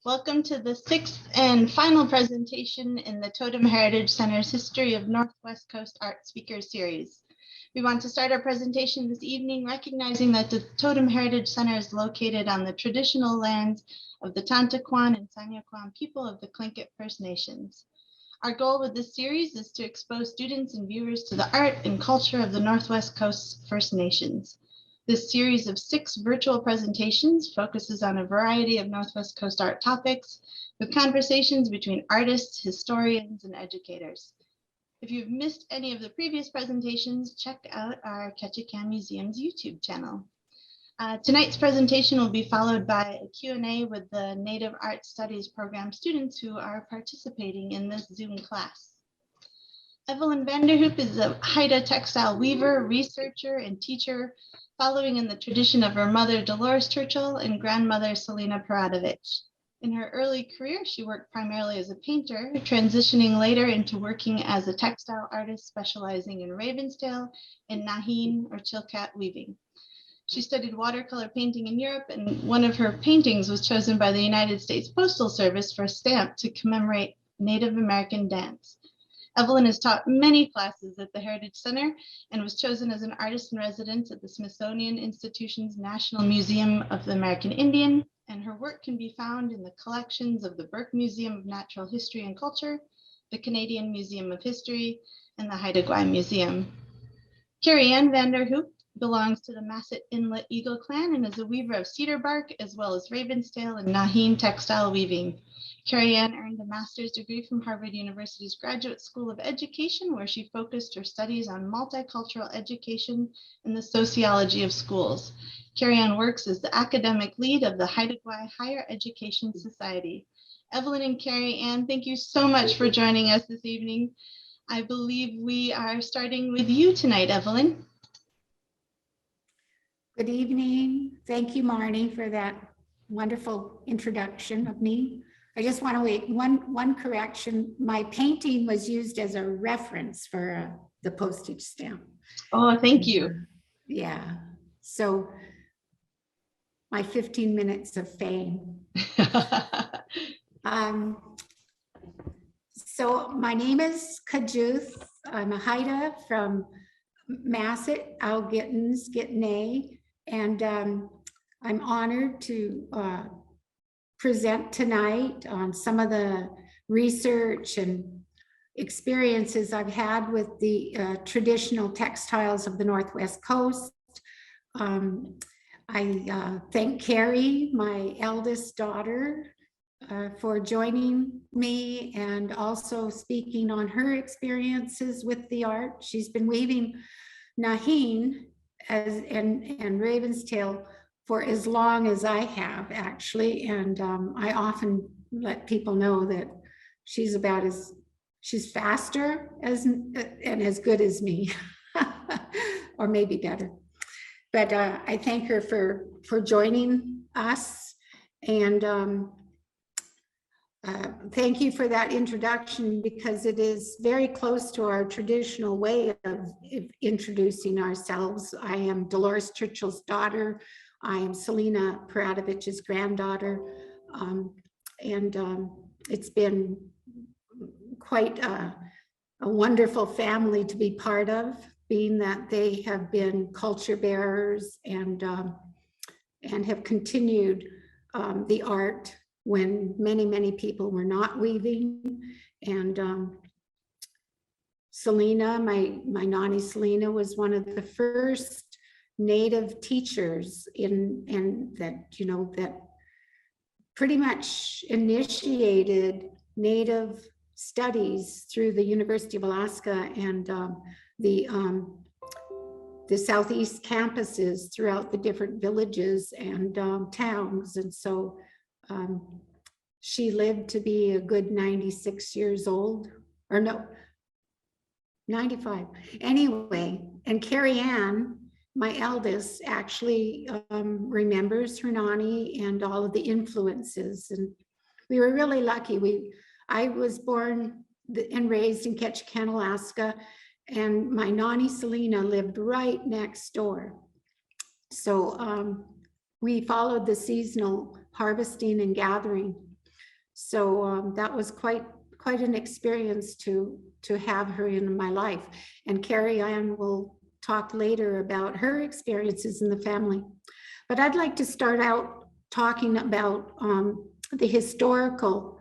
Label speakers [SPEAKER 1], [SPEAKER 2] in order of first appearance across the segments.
[SPEAKER 1] Welcome to the sixth and final presentation in the Totem Heritage Center's History of Northwest Coast Art Speakers Series. We want to start our presentation this evening recognizing that the Totem Heritage Center is located on the traditional lands of the Taantá, Kwaan, and Sanya people of the Tlingit First Nations. Our goal with this series is to expose students and viewers to the art and culture of the Northwest Coast First Nations. This series of 6 virtual presentations focuses on a variety of Northwest Coast art topics with conversations between artists, historians, and educators. If you've missed any of the previous presentations, check out our Ketchikan Museums YouTube channel. Tonight's presentation will be followed by a Q&A with the Native Art Studies program students who are participating in this Zoom class. Evelyn Vanderhoop is a Haida textile weaver, researcher, and teacher, following in the tradition of her mother, Dolores Churchill, and grandmother, Selena Paradovich. In her early career, she worked primarily as a painter, transitioning later into working as a textile artist specializing in Ravenstail and Nahin or Chilkat weaving. She studied watercolor painting in Europe, and one of her paintings was chosen by the United States Postal Service for a stamp to commemorate Native American dance. Evelyn has taught many classes at the Heritage Center and was chosen as an artist in residence at the Smithsonian Institution's National Museum of the American Indian, and her work can be found in the collections of the Burke Museum of Natural History and Culture, the Canadian Museum of History, and the Haida Gwaii Museum. Carrie Vanderhoop belongs to the Masset Inlet Eagle Clan and is a weaver of cedar bark as well as Ravenstail and Nahin textile weaving. Carrie earned a master's degree from Harvard University's Graduate School of Education, where she focused her studies on multicultural education and the sociology of schools. Carrie works as the academic lead of the Haida Gwaii Higher Education Society. Evelyn and Carrie thank you so much for joining us this evening. I believe we are starting with you tonight, Evelyn.
[SPEAKER 2] Good evening. Thank you, Marnie, for that wonderful introduction of me. I just want to make one correction. My painting was used as a reference for the postage stamp.
[SPEAKER 1] Oh, thank you.
[SPEAKER 2] Yeah. So my 15 minutes of fame. So my name is Kajuth. I'm a Haida from Masset, Algittens, Gitney, and I'm honored to present tonight on some of the research and experiences I've had with the traditional textiles of the Northwest Coast. I thank Carrie, my eldest daughter, for joining me and also speaking on her experiences with the art. She's been weaving Nahin and Ravenstail for as long as I have, actually, and I often let people know that she's faster and as good as me, or maybe better. But I thank her for joining us, and thank you for that introduction, because it is very close to our traditional way of introducing ourselves. I am Dolores Churchill's daughter. I am Selena Paradovich's granddaughter, and it's been quite a wonderful family to be part of, being that they have been culture bearers and have continued the art when many people were not weaving. And Selena, my Nani Selena, was one of the first Native teachers that pretty much initiated Native studies through the University of Alaska and the Southeast campuses throughout the different villages and towns. And so she lived to be a good 96 years old, or no, 95. Anyway, and Carrie my eldest, actually remembers her Nani and all of the influences. And we were really lucky. I was born and raised in Ketchikan, Alaska, and my Nani Selena lived right next door. So we followed the seasonal harvesting and gathering. So that was quite an experience to have her in my life. And Carrie Ann will talk later about her experiences in the family. But I'd like to start out talking about the historical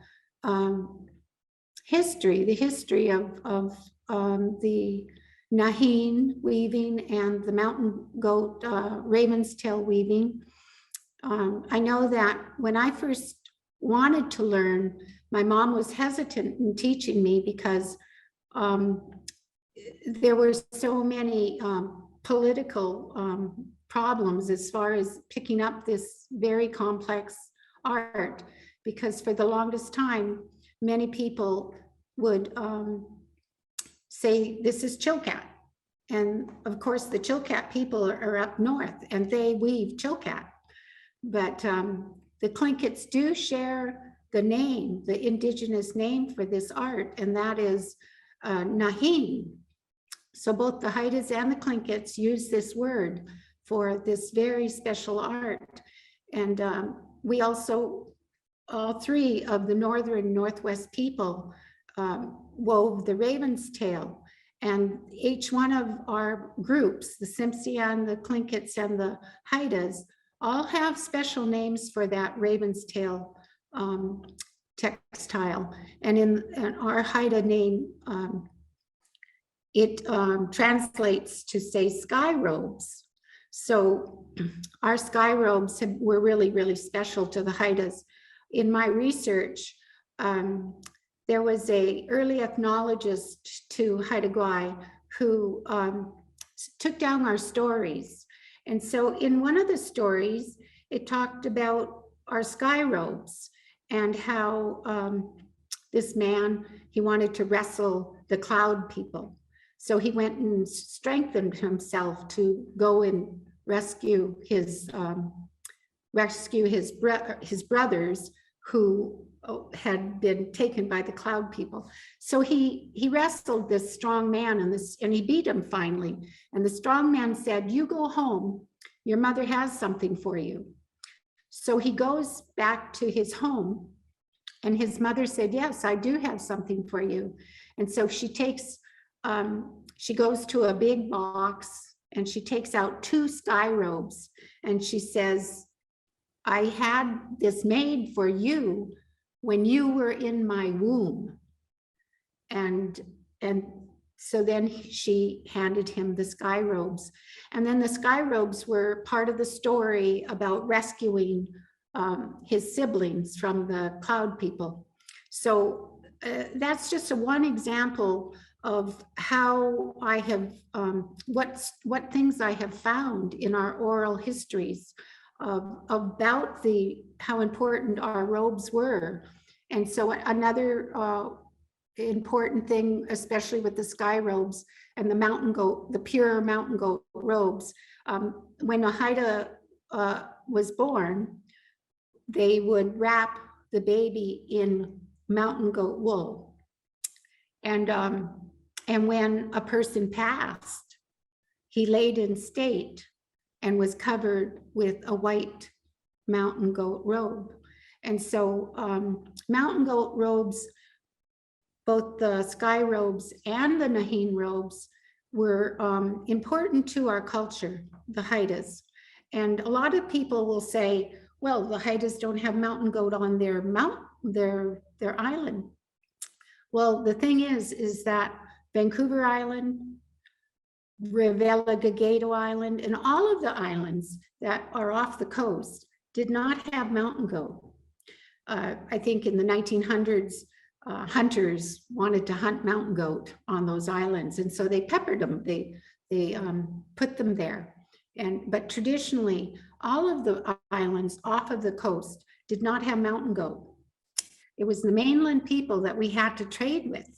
[SPEAKER 2] history of the Naheen weaving and the mountain goat raven's tail weaving. I know that when I first wanted to learn, my mom was hesitant in teaching me because there were so many political problems as far as picking up this very complex art, because for the longest time, many people would say this is Chilkat. And of course, the Chilkat people are up north and they weave Chilkat. But the Tlingits do share the name, the indigenous name for this art, and that is Naheen. So both the Haidas and the Tlingits use this word for this very special art. And we also, all three of the northern Northwest people wove the raven's tail. And each one of our groups, the Tsimshian, the Tlingits, and the Haidas, all have special names for that raven's tail textile. And in our Haida name, it translates to say sky robes. So our sky robes were really, really special to the Haidas. In my research, there was an early ethnologist to Haida Gwaii who took down our stories. And so in one of the stories, it talked about our sky robes and how this man, he wanted to wrestle the cloud people. So he went and strengthened himself to go and rescue his brothers who had been taken by the cloud people. So he wrestled this strong man and he beat him finally. And the strong man said, "You go home, your mother has something for you." So he goes back to his home and his mother said, "Yes, I do have something for you." And so she goes to a big box and she takes out 2 sky robes and she says, "I had this made for you when you were in my womb." And so then she handed him the sky robes. And then the sky robes were part of the story about rescuing his siblings from the cloud people. So that's just one example of how I have, what things I have found in our oral histories about how important our robes were. And so another important thing, especially with the sky robes and the mountain goat, the pure mountain goat robes, when a Haida was born, they would wrap the baby in mountain goat wool. And when a person passed, he laid in state and was covered with a white mountain goat robe. And so mountain goat robes, both the sky robes and the Naheen robes, were important to our culture, the Haidas. And a lot of people will say, well, the Haidas don't have mountain goat on their island. Well, the thing is that Vancouver Island, Reveladero Island, and all of the islands that are off the coast did not have mountain goat. I think in the 1900s, hunters wanted to hunt mountain goat on those islands, and so they peppered them. They put them there. But traditionally, all of the islands off of the coast did not have mountain goat. It was the mainland people that we had to trade with.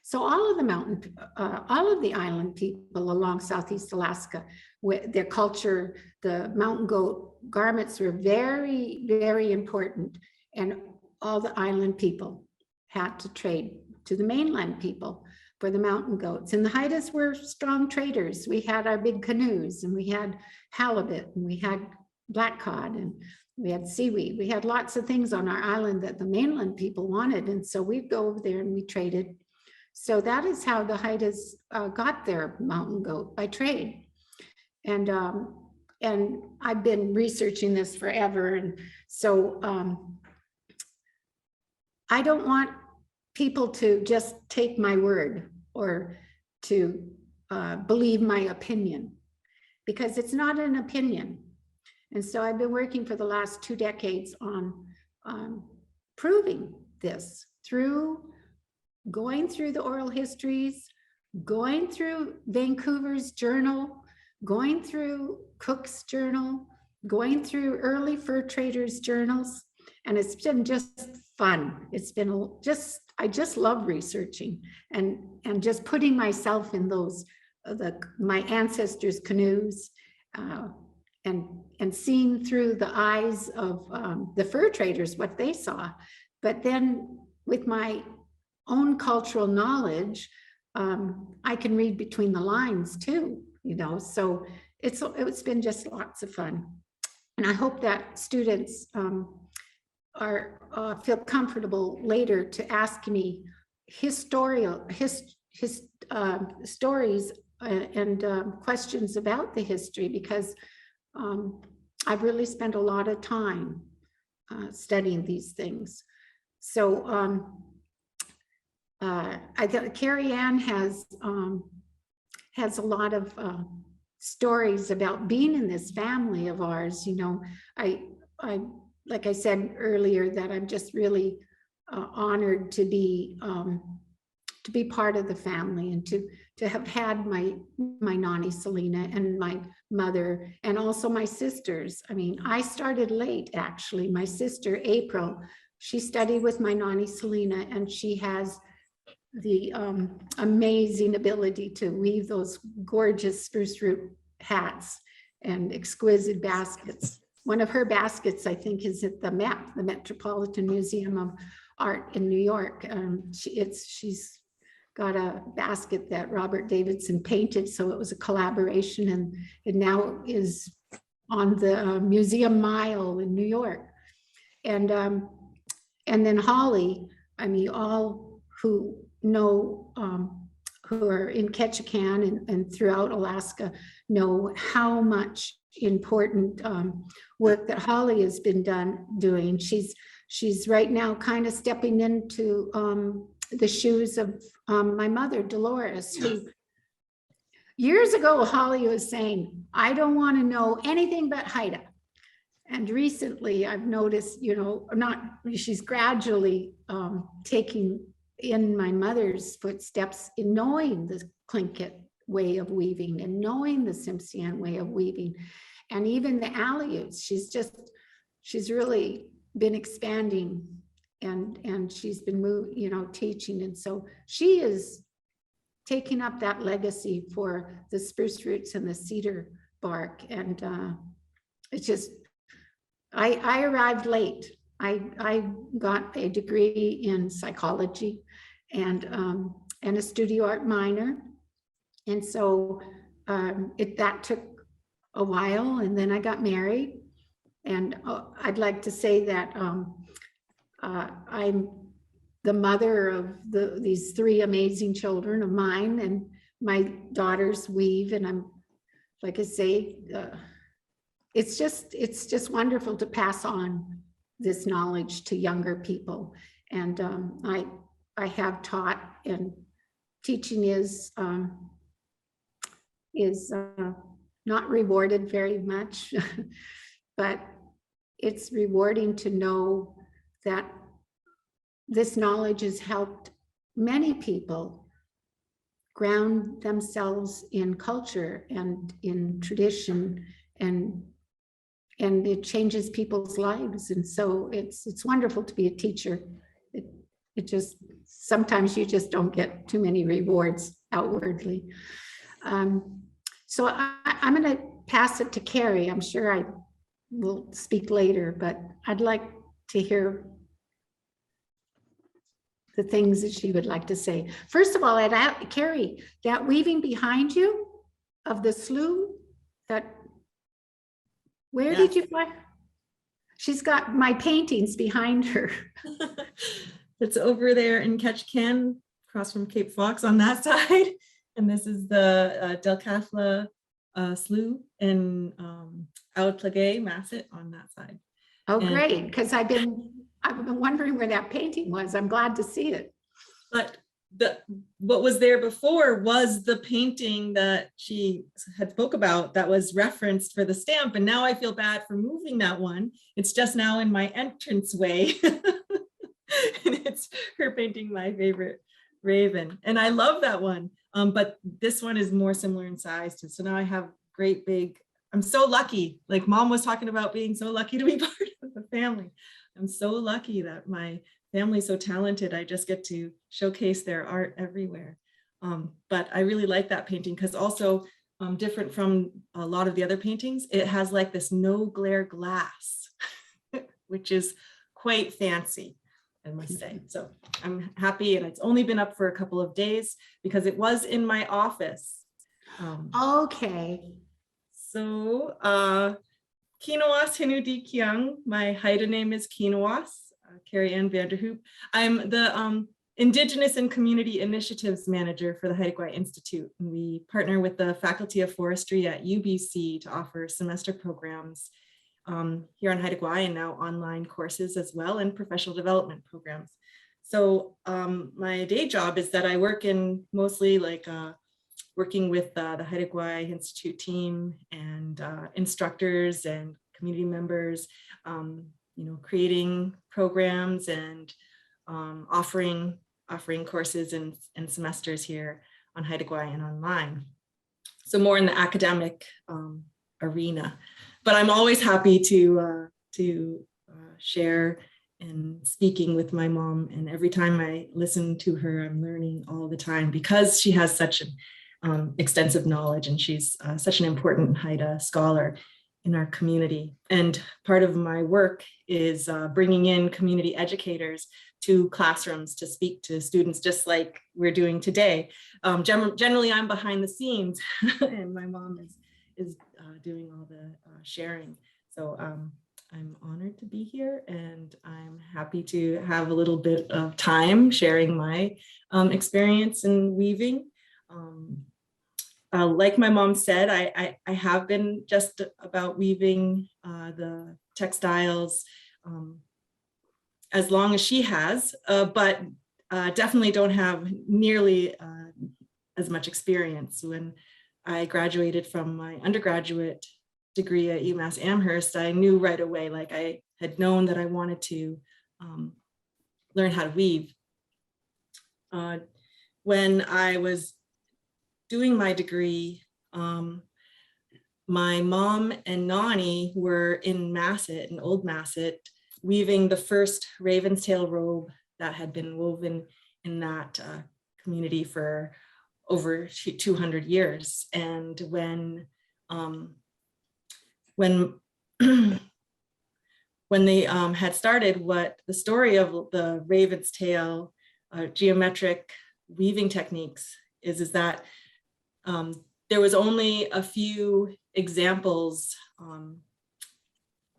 [SPEAKER 2] So all of the island people along Southeast Alaska, with their culture, the mountain goat garments were very, very important. And all the island people had to trade to the mainland people for the mountain goats. And the Haidas were strong traders. We had our big canoes and we had halibut and we had black cod. we had seaweed. We had lots of things on our island that the mainland people wanted. And so we'd go over there and we traded. So that is how the Haidas got their mountain goat, by trade. And I've been researching this forever. And so I don't want people to just take my word or to believe my opinion, because it's not an opinion. And so I've been working for the last 2 decades on proving this through going through the oral histories, going through Vancouver's journal, going through Cook's journal, going through early fur traders' journals. And it's been just fun. It's been just, I just love researching and just putting myself in those, my ancestors' canoes, and seeing through the eyes of the fur traders what they saw. But then with my own cultural knowledge, I can read between the lines too, you know, so it's been just lots of fun. And I hope that students feel comfortable later to ask me stories and questions about the history, because I've really spent a lot of time studying these things. So I thought Carrie Ann has a lot of stories about being in this family of ours. You know, I like I said earlier, that I'm just really honored to be part of the family, and to have had my Nani Selena and my mother, and also my sisters. I mean, I started late, actually. My sister April, she studied with my Nani Selena, and she has the amazing ability to weave those gorgeous spruce root hats and exquisite baskets. One of her baskets, I think, is at the MEP, the Metropolitan Museum of Art in New York. She's got a basket that Robert Davidson painted, so it was a collaboration, and it now is on the Museum Mile in New York. And then Holly, I mean, all who know, who are in Ketchikan and throughout Alaska know how much important work that Holly has been doing. She's right now kind of stepping into the shoes of my mother, Dolores, who years ago, Holly was saying, I don't want to know anything but Haida. And recently I've noticed, you know, she's gradually taking in my mother's footsteps in knowing the Tlingit way of weaving and knowing the Tsimshian way of weaving, and even the Aleutians. She's really been expanding, and she's been teaching, and so she is taking up that legacy for the spruce roots and the cedar bark. And it's just, I arrived late. I got a degree in psychology and a studio art minor. And so that took a while, and then I got married. And I'd like to say that I'm the mother of these 3 amazing children of mine, and my daughters weave, and I'm, like I say, it's just wonderful to pass on this knowledge to younger people. And I have taught, and teaching is not rewarded very much, but it's rewarding to know that this knowledge has helped many people ground themselves in culture and in tradition, and it changes people's lives. And so it's wonderful to be a teacher. It just, sometimes you just don't get too many rewards outwardly. So I'm going to pass it to Carrie. I'm sure I will speak later, but I'd like to hear the things that she would like to say. First of all, Carrie, that weaving behind you of the slough, where did you find? She's got my paintings behind her.
[SPEAKER 3] It's over there in Ketchikan, across from Cape Fox on that side. And this is the Delcathla Slough in Tlingit Masset on that side.
[SPEAKER 2] Oh,
[SPEAKER 3] And,
[SPEAKER 2] great, because I've been wondering where that painting was. I'm glad to see it.
[SPEAKER 3] But what was there before was the painting that she had spoke about that was referenced for the stamp. And now I feel bad for moving that one. It's just now in my entranceway. And it's her painting my favorite raven. And I love that one. But this one is more similar in size too. So now I have great big, I'm so lucky. Like Mom was talking about being so lucky to be part of the family. I'm so lucky that my family's so talented. I just get to showcase their art everywhere. But I really like that painting because also different from a lot of the other paintings, it has like this no glare glass, which is quite fancy, I must say. So I'm happy, and it's only been up for a couple of days because it was in my office.
[SPEAKER 2] Okay.
[SPEAKER 3] So Kinoas Hinudi Kiang, my Haida name is Kinoas, Carrie and Vanderhoop. I'm the Indigenous and Community Initiatives Manager for the Haida Gwaii Institute. And we partner with the Faculty of Forestry at UBC to offer semester programs here on Haida Gwaii, and now online courses as well, and professional development programs. So my day job is that I work in mostly like working with the Haida Gwaii Institute team and instructors and community members, creating programs and offering courses and semesters here on Haida Gwaii and online. So more in the academic arena, but I'm always happy to share and speaking with my mom. And every time I listen to her, I'm learning all the time because she has such an extensive knowledge, and she's such an important Haida scholar in our community. And part of my work is bringing in community educators to classrooms to speak to students, just like we're doing today. Generally, I'm behind the scenes, and my mom is doing all the sharing. So I'm honored to be here, and I'm happy to have a little bit of time sharing my experience in weaving. Like my mom said, I have been just about weaving the textiles as long as she has, but definitely don't have nearly as much experience. When I graduated from my undergraduate degree at UMass Amherst, I knew right away, like I had known that I wanted to learn how to weave. When I was doing my degree, my mom and Nani were in Masset, in Old Masset, weaving the first raven's tail robe that had been woven in that community for over 200 years. And when they had started, what the story of the raven's tail geometric weaving techniques is that there was only a few examples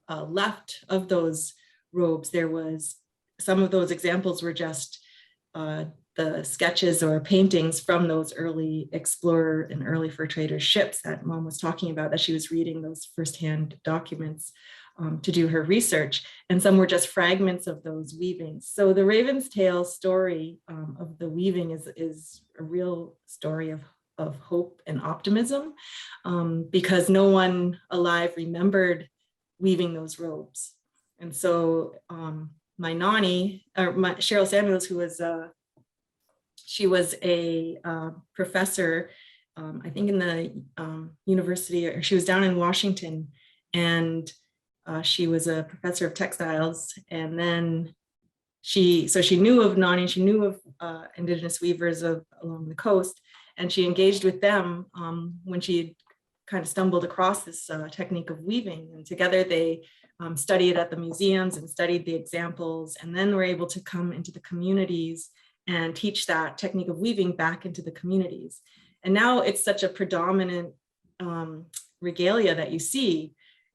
[SPEAKER 3] left of those robes. There was, some of those examples were just the sketches or paintings from those early explorer and early fur trader ships that Mom was talking about, that she was reading those firsthand documents to do her research. And some were just fragments of those weavings. So the Raven's Tail story of the weaving is a real story of hope and optimism, because no one alive remembered weaving those robes. And so my Nani, or my Cheryl Samuels, who was she was a professor, I think in the university, or she was down in Washington, and she was a professor of textiles. And then she knew of Nani, she knew of Indigenous weavers along the coast, and she engaged with them when she kind of stumbled across this technique of weaving. And together they studied at the museums and studied the examples, and then were able to come into the communities and teach that technique of weaving back into the communities. And now it's such a predominant regalia that you see.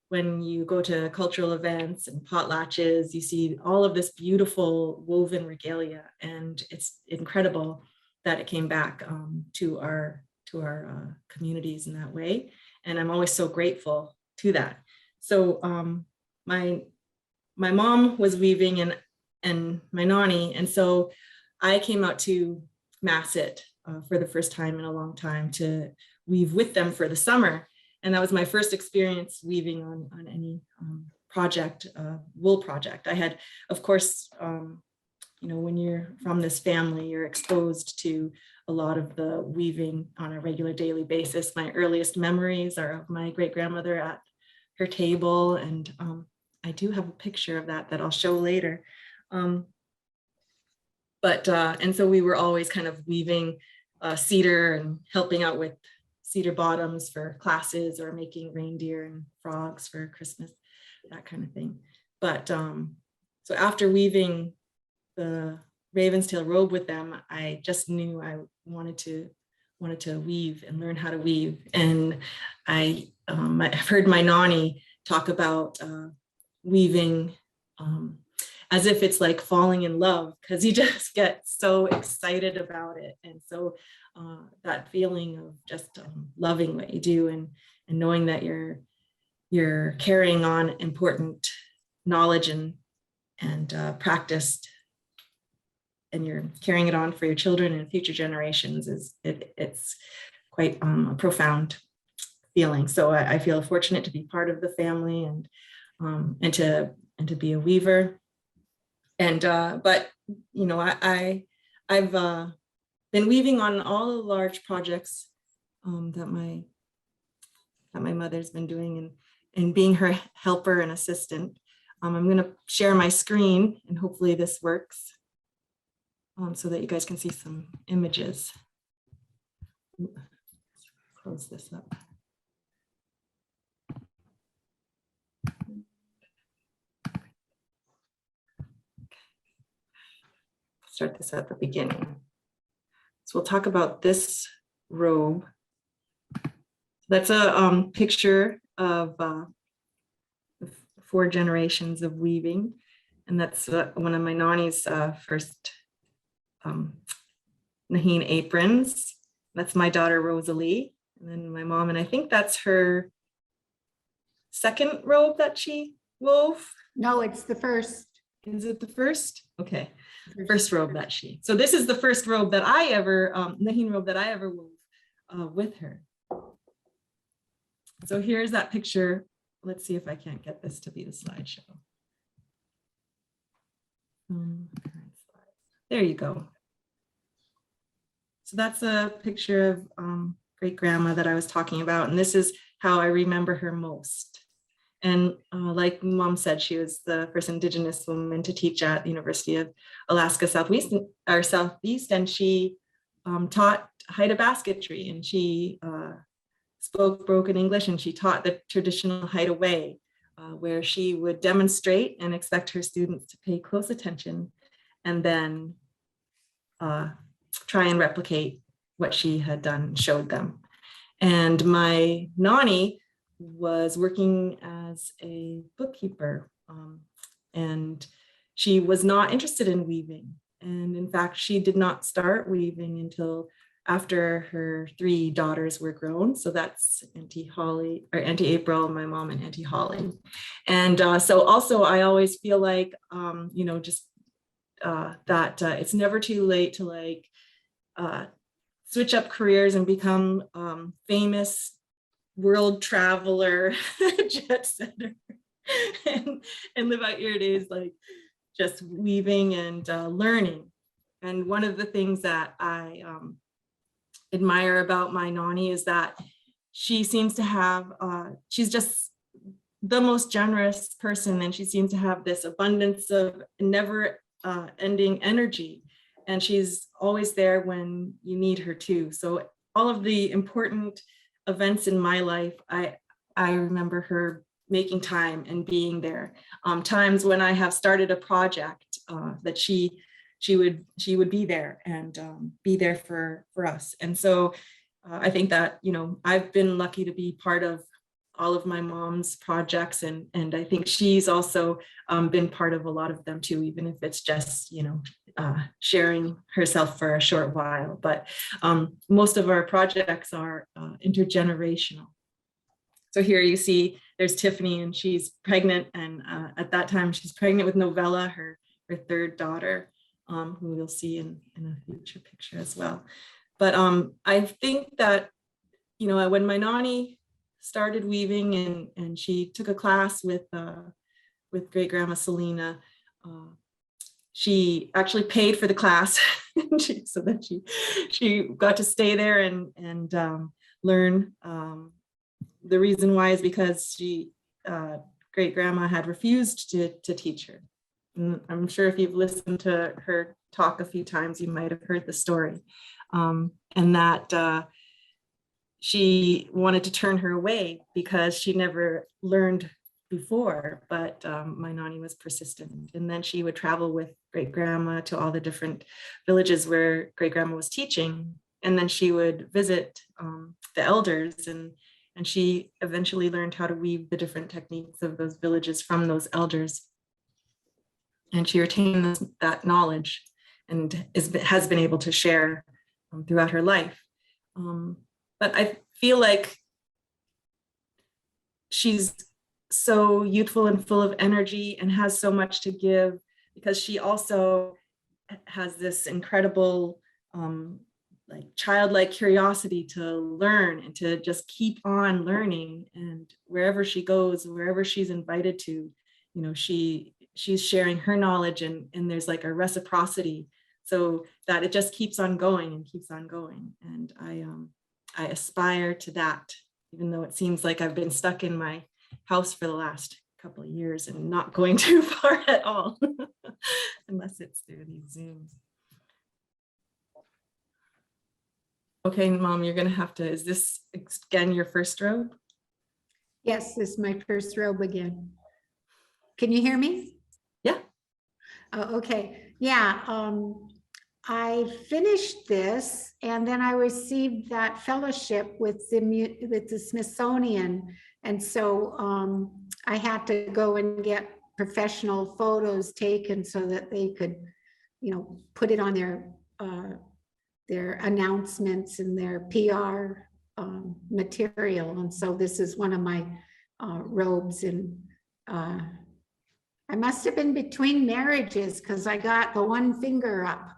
[SPEAKER 3] when you go to cultural events and potlatches, you see all of this beautiful woven regalia, and it's incredible that it came back to our communities in that way. And I'm always so grateful to that. So my mom was weaving and my nanny, and so I came out to Masset for the first time in a long time to weave with them for the summer. And that was my first experience weaving on any project, wool project. I had, of course, when you're from this family, you're exposed to a lot of the weaving on a regular daily basis. My earliest memories are of my great-grandmother at her table, and I do have a picture of that I'll show later. And so we were always kind of weaving cedar and helping out with cedar bottoms for classes, or making reindeer and frogs for Christmas, that kind of thing. But so after weaving the Raven's Tail robe with them, I just knew I wanted to weave and learn how to weave. And I've heard my nanny talk about weaving as if it's like falling in love, because you just get so excited about it. And so that feeling of just loving what you do and knowing that you're carrying on important knowledge and practice, and you're carrying it on for your children and future generations, it's quite a profound feeling. So I feel fortunate to be part of the family and to be a weaver. And but I've been weaving on all the large projects that my mother's been doing, and being her helper and assistant. I'm going to share my screen, and hopefully this works, so that you guys can see some images. Close this up. Start this at the beginning. So we'll talk about this robe. That's a picture of 4 generations of weaving. And that's one of my nanny's first Naheen aprons. That's my daughter, Rosalie. And then my mom, and I think that's her second robe that she wove.
[SPEAKER 2] No, it's the first.
[SPEAKER 3] Is it the first? Okay. First robe that she. So this is the first robe that I ever, Naheen robe that I ever wove with her. So here's that picture. Let's see if I can't get this to be the slideshow. There you go. So that's a picture of great grandma that I was talking about. And this is how I remember her most. And like Mom said, she was the first Indigenous woman to teach at the University of Alaska Southeast, and she taught Haida basketry, and she spoke broken English, and she taught the traditional Haida way, where she would demonstrate and expect her students to pay close attention, and then try and replicate what she had done and showed them. And my nanny was working as a bookkeeper, and she was not interested in weaving. And in fact, she did not start weaving until after her 3 daughters were grown. So that's Auntie April, my mom, and Auntie Holly. And so also I always feel like, that it's never too late to switch up careers and become famous world traveler, jet setter, and live out your days like just weaving and learning. And one of the things that I admire about my nanny is that she seems to have, she's just the most generous person, and she seems to have this abundance of never ending energy, and she's always there when you need her too. So all of the important events in my life, I remember her making time and being there. Times when I have started a project, that she would be there and be there for us. And so I think that, I've been lucky to be part of all of my mom's projects, and I think she's also been part of a lot of them too, even if it's just, sharing herself for a short while. But most of our projects are intergenerational. So here you see there's Tiffany, and she's pregnant, and at that time she's pregnant with Novella, her third daughter, who you'll see in a future picture as well. But I think that, when my Nani started weaving, and she took a class with great grandma Selena, she actually paid for the class so that she got to stay there and learn. The reason why is because great grandma had refused to teach her. And I'm sure if you've listened to her talk a few times, you might have heard the story. And that she wanted to turn her away because she never learned before, but my Nani was persistent. And then she would travel with great grandma to all the different villages where great grandma was teaching. And then she would visit the elders, and she eventually learned how to weave the different techniques of those villages from those elders. And she retained that knowledge and has been able to share throughout her life. But I feel like she's so youthful and full of energy and has so much to give, because she also has this incredible childlike curiosity to learn and to just keep on learning. And wherever she goes, wherever she's invited to, she's sharing her knowledge, and there's like a reciprocity, so that it just keeps on going and keeps on going. And I aspire to that, even though it seems like I've been stuck in my house for the last couple of years and not going too far at all, unless it's through these Zooms. Okay, Mom, you're gonna have to, is this again your first robe?
[SPEAKER 2] Yes, this is my first robe again. Can you hear me?
[SPEAKER 3] Yeah.
[SPEAKER 2] Oh, okay. Yeah. I finished this, and then I received that fellowship with the Smithsonian, and so I had to go and get professional photos taken so that they could, put it on their announcements and their PR material. And so this is one of my robes, and I must have been between marriages because I got the one finger up.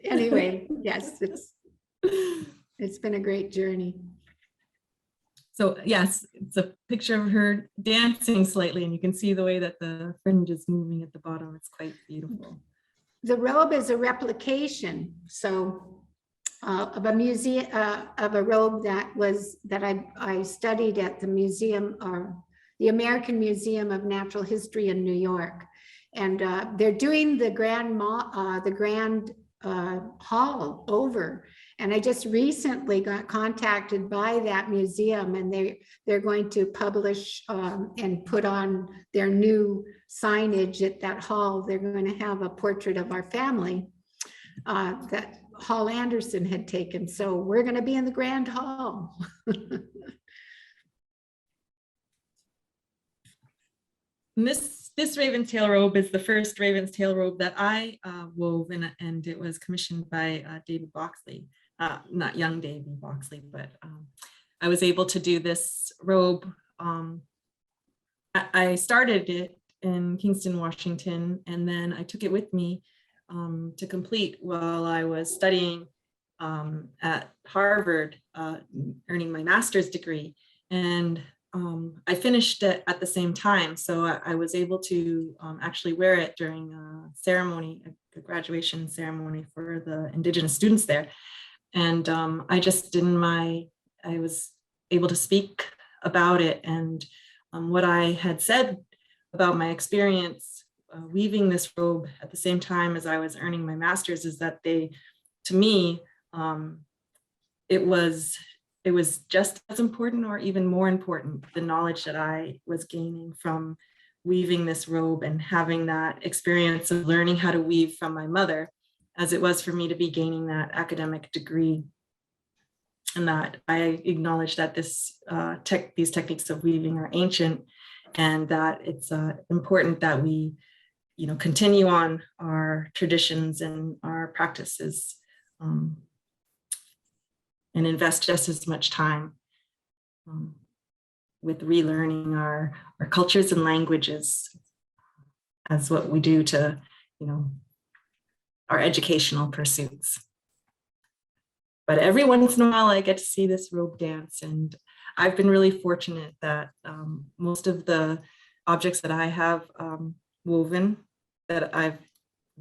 [SPEAKER 2] Anyway, yes, it's been a great journey.
[SPEAKER 3] So yes, it's a picture of her dancing slightly, and you can see the way that the fringe is moving at the bottom. It's quite beautiful.
[SPEAKER 2] The robe is a replication, so of a museum, of a robe that I studied at the museum, or the American Museum of Natural History in New York, and they're doing the grand hall over. And I just recently got contacted by that museum, and they're going to publish and put on their new signage at that hall. They're going to have a portrait of our family that Hall Anderson had taken. So we're going to be in the grand hall.
[SPEAKER 3] This raven's tail robe is the first raven's tail robe that I wove, and it was commissioned by David Boxley, not young David Boxley, but I was able to do this robe. I started it in Kingston, Washington, and then I took it with me to complete while I was studying at Harvard, earning my master's degree. And I finished it at the same time, so I was able to actually wear it during a ceremony, a graduation ceremony for the Indigenous students there. And I was able to speak about it, and what I had said about my experience weaving this robe at the same time as I was earning my master's is that to me, it was just as important, or even more important, the knowledge that I was gaining from weaving this robe and having that experience of learning how to weave from my mother, as it was for me to be gaining that academic degree. and that I acknowledge that these techniques of weaving are ancient, and that it's important that we, continue on our traditions and our practices, and invest just as much time with relearning our cultures and languages as what we do to, our educational pursuits. But every once in a while, I get to see this robe dance, and I've been really fortunate that most of the objects that I have woven, that I've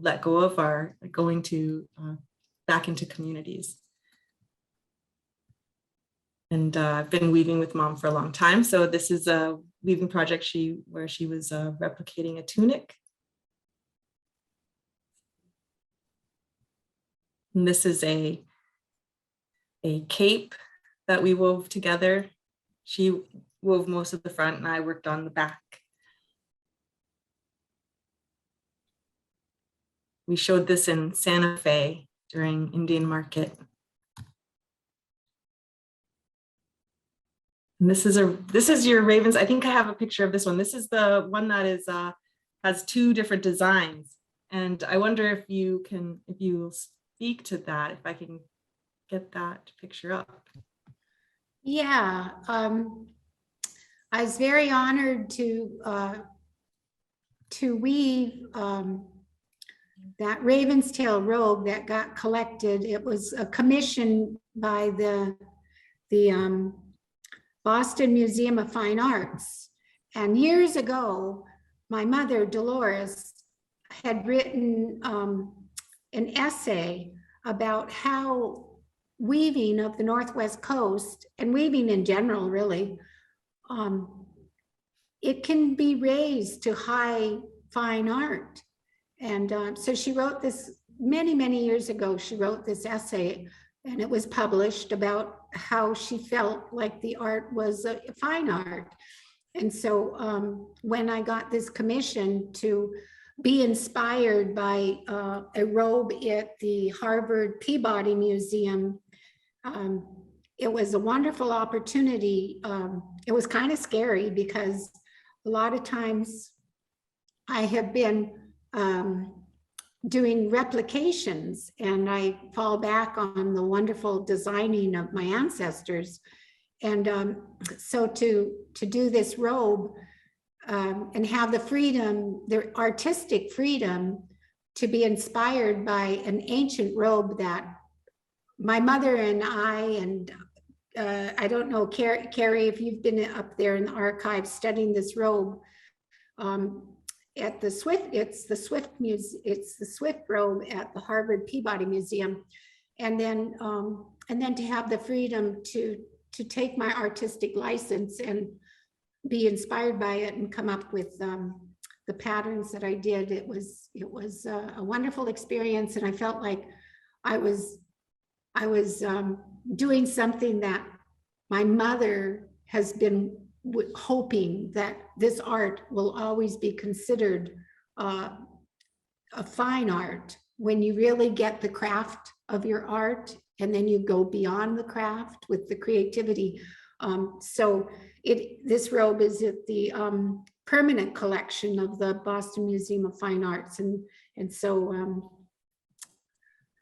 [SPEAKER 3] let go of, are going to back into communities. And I've been weaving with Mom for a long time. So this is a weaving project where she was replicating a tunic. And this is a cape that we wove together. She wove most of the front and I worked on the back. We showed this in Santa Fe during Indian Market. And this is your ravens. I think I have a picture of this one. This is the one that is has two different designs. And I wonder if you speak to that, if I can get that picture up.
[SPEAKER 2] Yeah, I was very honored to weave that raven's tail robe that got collected. It was a commission by the Boston Museum of Fine Arts. And years ago, my mother, Dolores, had written an essay about how weaving of the Northwest Coast, and weaving in general, really, it can be raised to high fine art. And so she wrote this many, many years ago. She wrote this essay, and it was published about how she felt like the art was a fine art. And so when I got this commission to be inspired by a robe at the Harvard Peabody Museum, it was a wonderful opportunity. It was kind of scary because a lot of times I have been doing replications and I fall back on the wonderful designing of my ancestors. And so to do this robe and have the freedom, the artistic freedom to be inspired by an ancient robe that my mother and I don't know, Carrie, if you've been up there in the archives studying this robe, at the Swift, it's the Swift robe at the Harvard Peabody Museum, and then to have the freedom to take my artistic license and be inspired by it and come up with the patterns that I did. It was a wonderful experience, and I felt like I was doing something that my mother has been hoping, that this art will always be considered a fine art when you really get the craft of your art and then you go beyond the craft with the creativity. So this robe is at the permanent collection of the Boston Museum of Fine Arts, and so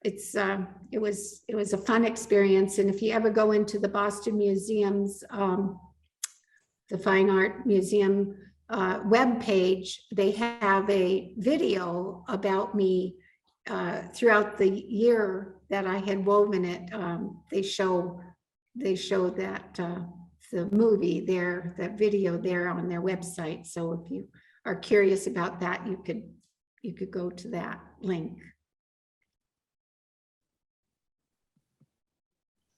[SPEAKER 2] it was a fun experience. And if you ever go into the Boston Museum's the Fine Art Museum webpage, they have a video about me throughout the year that I had woven it. They show that the movie there, that video there on their website. So if you are curious about that, you could go to that link.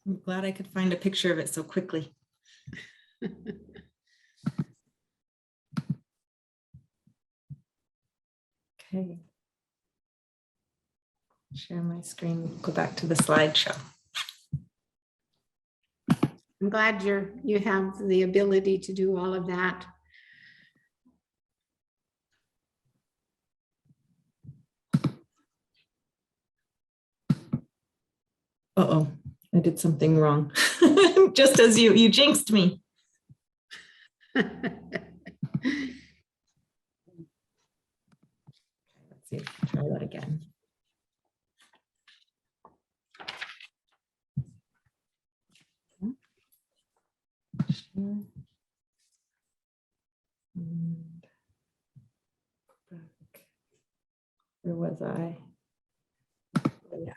[SPEAKER 3] I'm glad I could find a picture of it so quickly. Okay. Share my screen, go back to the slideshow.
[SPEAKER 2] I'm glad you have the ability to do all of that.
[SPEAKER 3] Uh-oh, I did something wrong. Just as you jinxed me. Let's see, try that again. Where was I? Oh, yeah.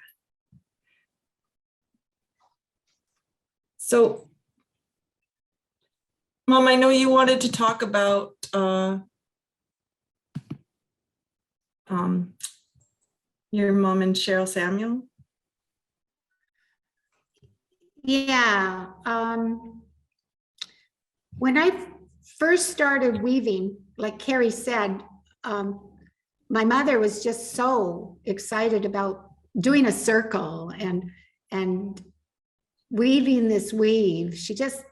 [SPEAKER 3] So, Mom, I know you wanted to talk about your mom and Cheryl Samuel.
[SPEAKER 2] Yeah. When I first started weaving, like Carrie said, my mother was just so excited about doing a circle and weaving this weave. She just,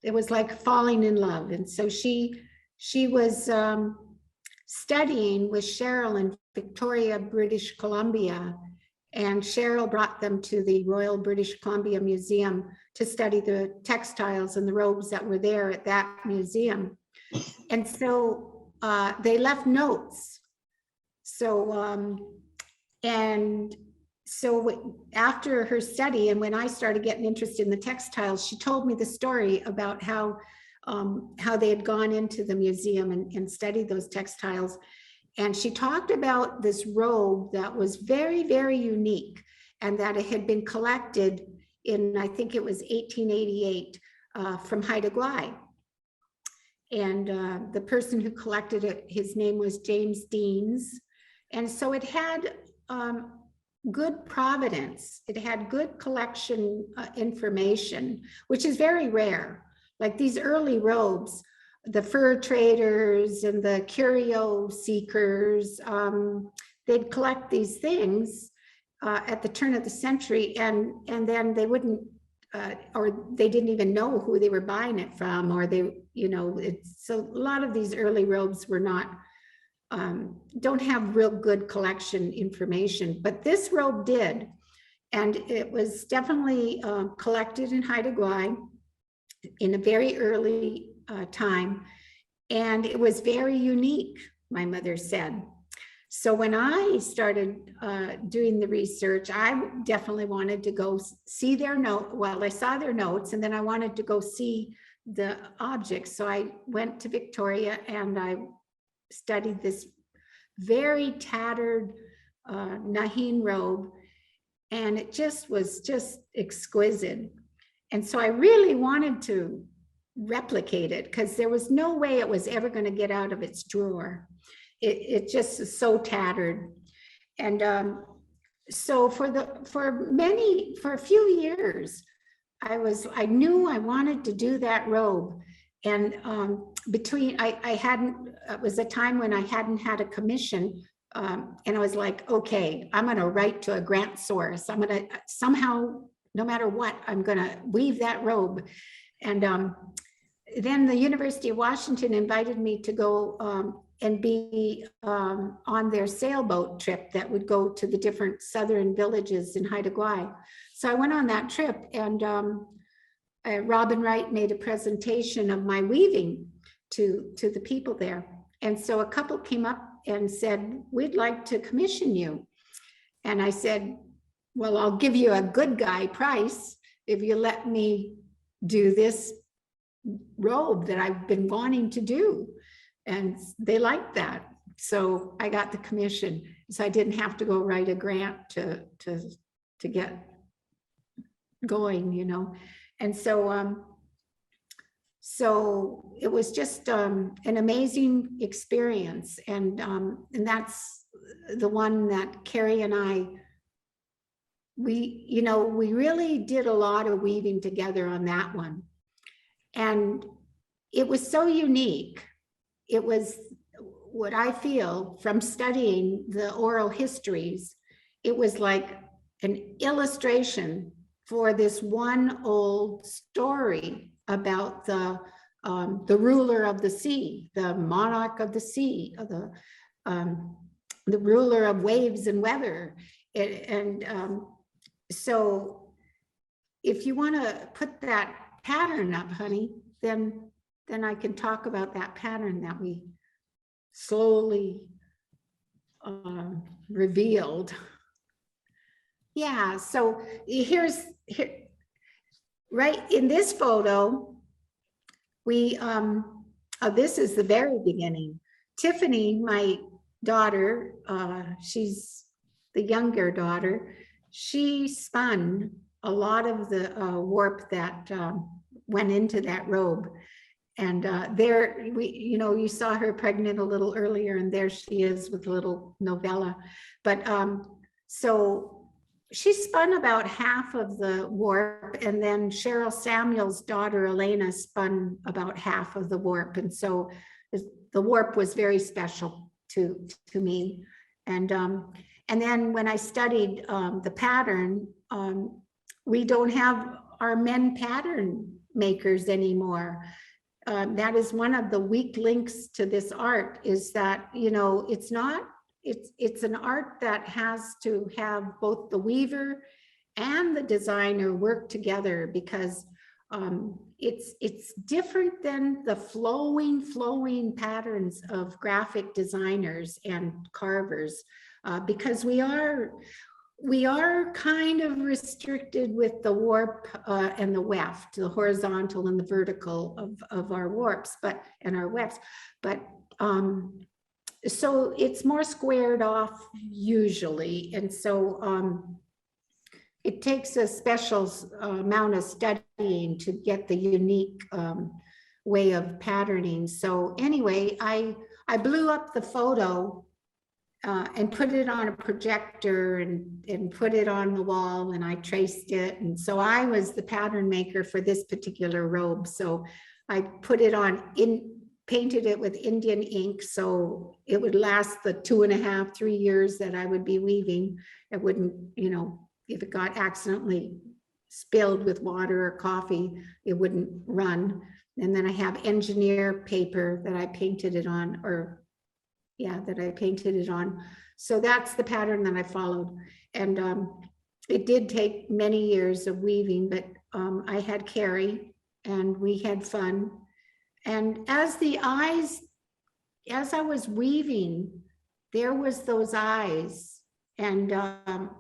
[SPEAKER 2] it was like falling in love. And so she was studying with Cheryl in Victoria, British Columbia. And Cheryl brought them to the Royal British Columbia Museum to study the textiles and the robes that were there at that museum. And so they left notes. So, after her study, and when I started getting interested in the textiles, she told me the story about how they had gone into the museum and studied those textiles. And she talked about this robe that was very, very unique, and that it had been collected in, I think it was 1888, from Haida Gwaii. And the person who collected it, his name was James Deans. And so it had good provenance. It had good collection information, which is very rare. Like these early robes, the fur traders and the curio seekers, they'd collect these things at the turn of the century, and then they wouldn't, or they didn't even know who they were buying it from, or they, so a lot of these early robes were not, don't have real good collection information, but this robe did. And it was definitely collected in Haida Gwaii in a very early time. And it was very unique, my mother said. So when I started doing the research, I definitely wanted to go see their note. Well, I saw their notes, and then I wanted to go see the objects. So I went to Victoria and I studied this very tattered Nahin robe, and it just was just exquisite. And so I really wanted to replicate it, because there was no way it was ever going to get out of its drawer. It just is so tattered. And so for a few years, I knew I wanted to do that robe. And it was a time when I hadn't had a commission, and I was like, okay, I'm going to write to a grant source. I'm going to somehow, no matter what, I'm going to weave that robe. And then the University of Washington invited me to go and be on their sailboat trip that would go to the different southern villages in Haida Gwaii. So I went on that trip, and Robin Wright made a presentation of my weaving to the people there. And so a couple came up and said, we'd like to commission you. And I said, well, I'll give you a good guy price if you let me do this robe that I've been wanting to do. And they liked that. So I got the commission. So I didn't have to go write a grant to get going, And so, so it was just an amazing experience. And that's the one that Carrie and I, we really did a lot of weaving together on that one. And it was so unique. It was what I feel from studying the oral histories. It was like an illustration for this one old story about the ruler of the sea, the monarch of the sea, the ruler of waves and weather. So if you want to put that pattern up, honey, then I can talk about that pattern that we slowly revealed. Yeah, so here, right in this photo, we, this is the very beginning. Tiffany, my daughter, she's the younger daughter, she spun a lot of the warp that went into that robe. And there, you saw her pregnant a little earlier, and there she is with little novella. But so she spun about half of the warp, and then Cheryl Samuel's daughter, Elena, spun about half of the warp. And so the warp was very special to me. And then when I studied the pattern, we don't have our men pattern makers anymore. That is one of the weak links to this art, is that, it's an art that has to have both the weaver and the designer work together, because it's different than the flowing patterns of graphic designers and carvers, because we are kind of restricted with the warp and the weft, the horizontal and the vertical of our warps, and our wefts. But so it's more squared off usually. And so it takes a special amount of studying to get the unique way of patterning. So anyway, I blew up the photo and put it on a projector and put it on the wall, and I traced it. And so I was the pattern maker for this particular robe. So I put it on, painted it with Indian ink, so it would last the 2.5, 3 years that I would be weaving. It wouldn't, if it got accidentally spilled with water or coffee, it wouldn't run. And then I have engineer paper that I painted it on, So that's the pattern that I followed. And it did take many years of weaving, but I had Carrie and we had fun. And as I was weaving, there was those eyes. And then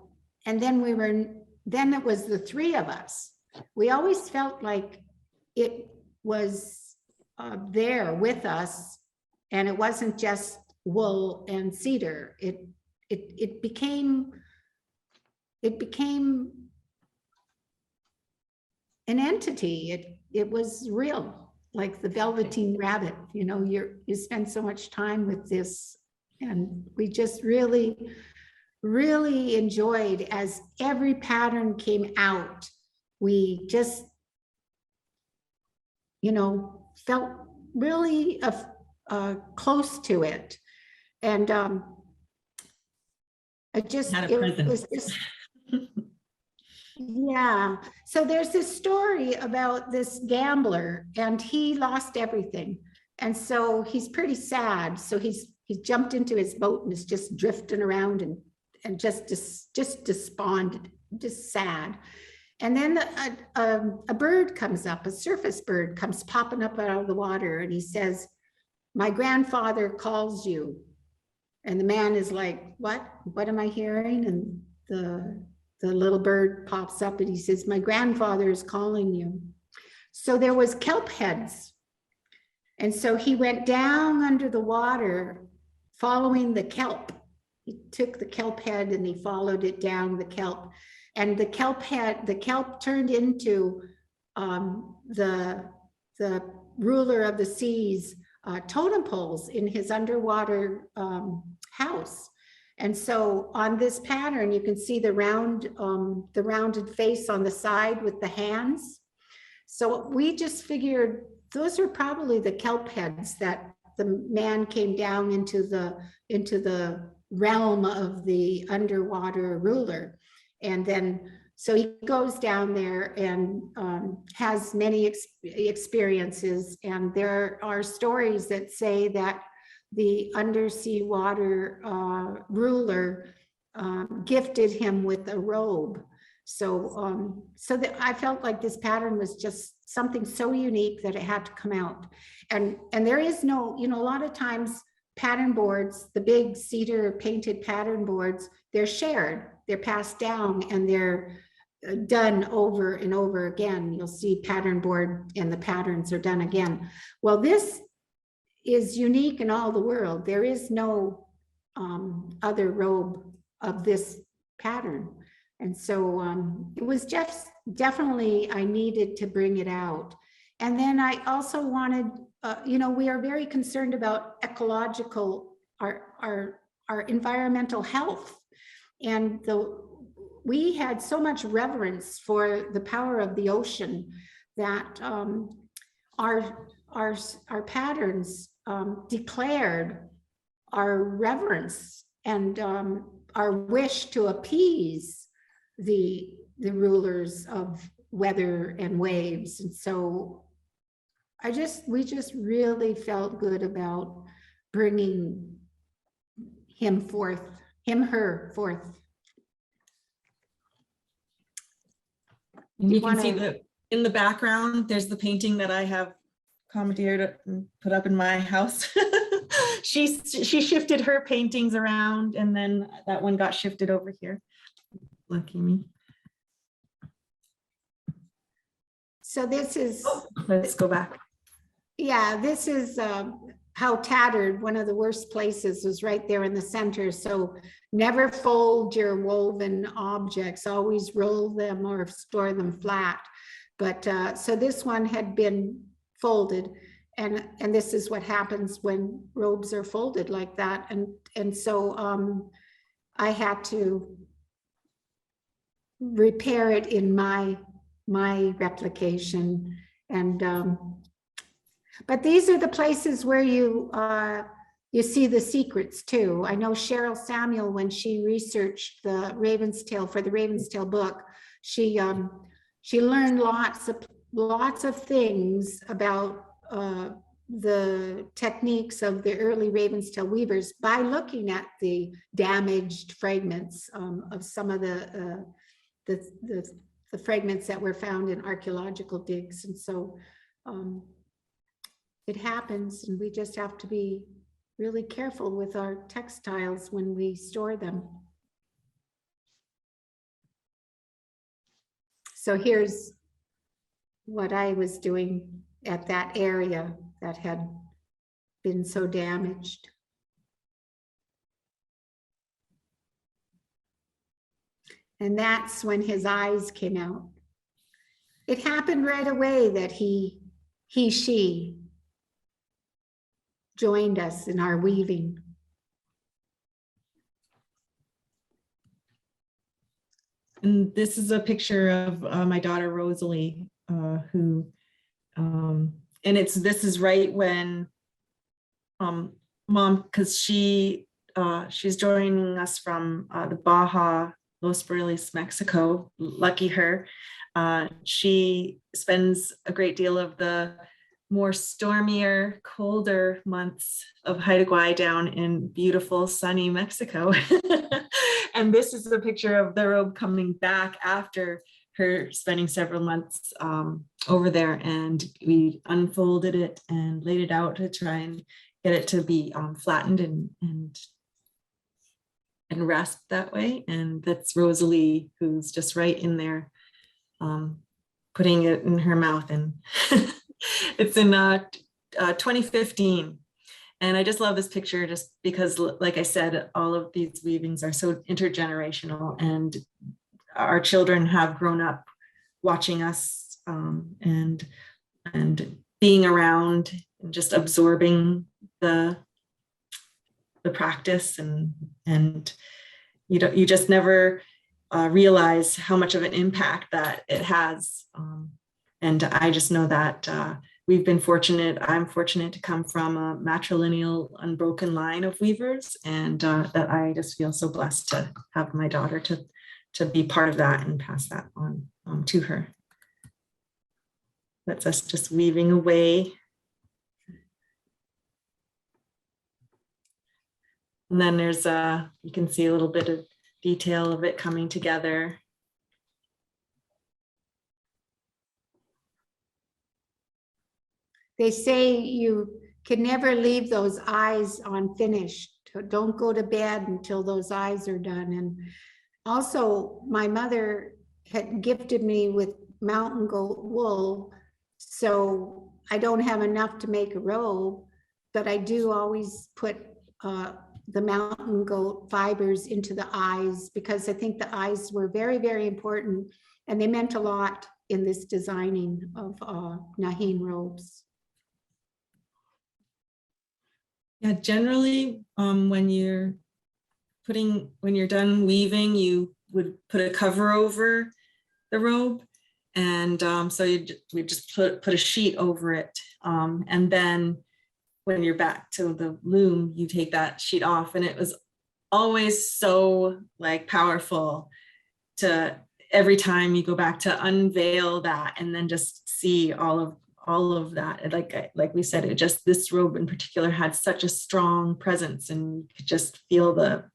[SPEAKER 2] it was the three of us. We always felt like it was there with us, and it wasn't just wool and cedar. It became an entity. It was real, like the Velveteen Rabbit. You spend so much time with this, and we just really enjoyed, as every pattern came out, we just felt really close to it. And it was just yeah. So there's this story about this gambler, and he lost everything, and so he's pretty sad. So he jumped into his boat and is just drifting around and just despondent, just sad. And then a bird comes up, a surface bird comes popping up out of the water, and he says, "My grandfather calls you." And the man is like, what am I hearing? And the little bird pops up and he says, "My grandfather is calling you." So there was kelp heads. And so he went down under the water following the kelp. He took the kelp head and he followed it down the kelp. And the kelp turned into the ruler of the seas totem poles in his underwater house. And so on this pattern, you can see the rounded face on the side with the hands. So we just figured those are probably the kelp heads that the man came down into the realm of the underwater ruler. And then, so he goes down there and has many experiences. And there are stories that say that the undersea water ruler gifted him with a robe So, so that I felt like this pattern was just something so unique that it had to come out. And there is no, a lot of times pattern boards, the big cedar painted pattern boards, they're shared, they're passed down, and they're done over and over again. You'll see pattern board and the patterns are done again. Well, this is unique in all the world. There is no other robe of this pattern. And so it was just definitely, I needed to bring it out. And then I also wanted, we are very concerned about ecological, our environmental health. And we had so much reverence for the power of the ocean that our patterns declared our reverence and our wish to appease the rulers of weather and waves. And so we just really felt good about bringing her forth.
[SPEAKER 3] And you can see that in the background, there's the painting that I have commandeered and put up in my house. She shifted her paintings around, and then that one got shifted over here. Lucky me.
[SPEAKER 2] So this is,
[SPEAKER 3] Let's go back.
[SPEAKER 2] Yeah, this is how tattered, one of the worst places was right there in the center. So never fold your woven objects, always roll them or store them flat. But so this one had been folded, and this is what happens when robes are folded like that. And so I had to repair it in my replication. And but these are the places where you see the secrets too. I know Cheryl Samuel, when she researched the Raven's Tail for the Raven's Tail book, she learned lots of things about the techniques of the early Raven's Tail weavers by looking at the damaged fragments of some of the fragments that were found in archaeological digs. And so it happens, and we just have to be really careful with our textiles when we store them. So here's what I was doing at that area that had been so damaged. And that's when his eyes came out. It happened right away that she joined us in our weaving.
[SPEAKER 3] And this is a picture of my daughter Rosalie, who, and this is right when Mom, because she's joining us from the Baja, Los Barriles, Mexico. Lucky her. She spends a great deal of the more stormier, colder months of Haida Gwaii down in beautiful, sunny Mexico. And this is a picture of the robe coming back after her spending several months over there. And we unfolded it and laid it out to try and get it to be flattened and rasped that way. And that's Rosalie, who's just right in there, putting it in her mouth. And it's in 2015. And I just love this picture just because, like I said, all of these weavings are so intergenerational, and our children have grown up watching us and being around and just absorbing the practice, and you just never realize how much of an impact that it has. And I just know that we've been fortunate. I'm fortunate to come from a matrilineal, unbroken line of weavers, and that I just feel so blessed to have my daughter to be part of that and pass that on to her. That's us just weaving away. And then there's you can see a little bit of detail of it coming together.
[SPEAKER 2] they say you can never leave those eyes unfinished. Don't go to bed until those eyes are done. And also, my mother had gifted me with mountain goat wool, so I don't have enough to make a robe, but I do always put the mountain goat fibers into the eyes, because I think the eyes were very, very important, and they meant a lot in this designing of Nahin robes.
[SPEAKER 3] Yeah, generally, when you're done weaving, you would put a cover over the robe, and so we just put a sheet over it, and then when you're back to the loom, you take that sheet off, and it was always so like powerful to every time you go back to unveil that and then just see all of that. And like we said, this robe in particular had such a strong presence, and you could just feel the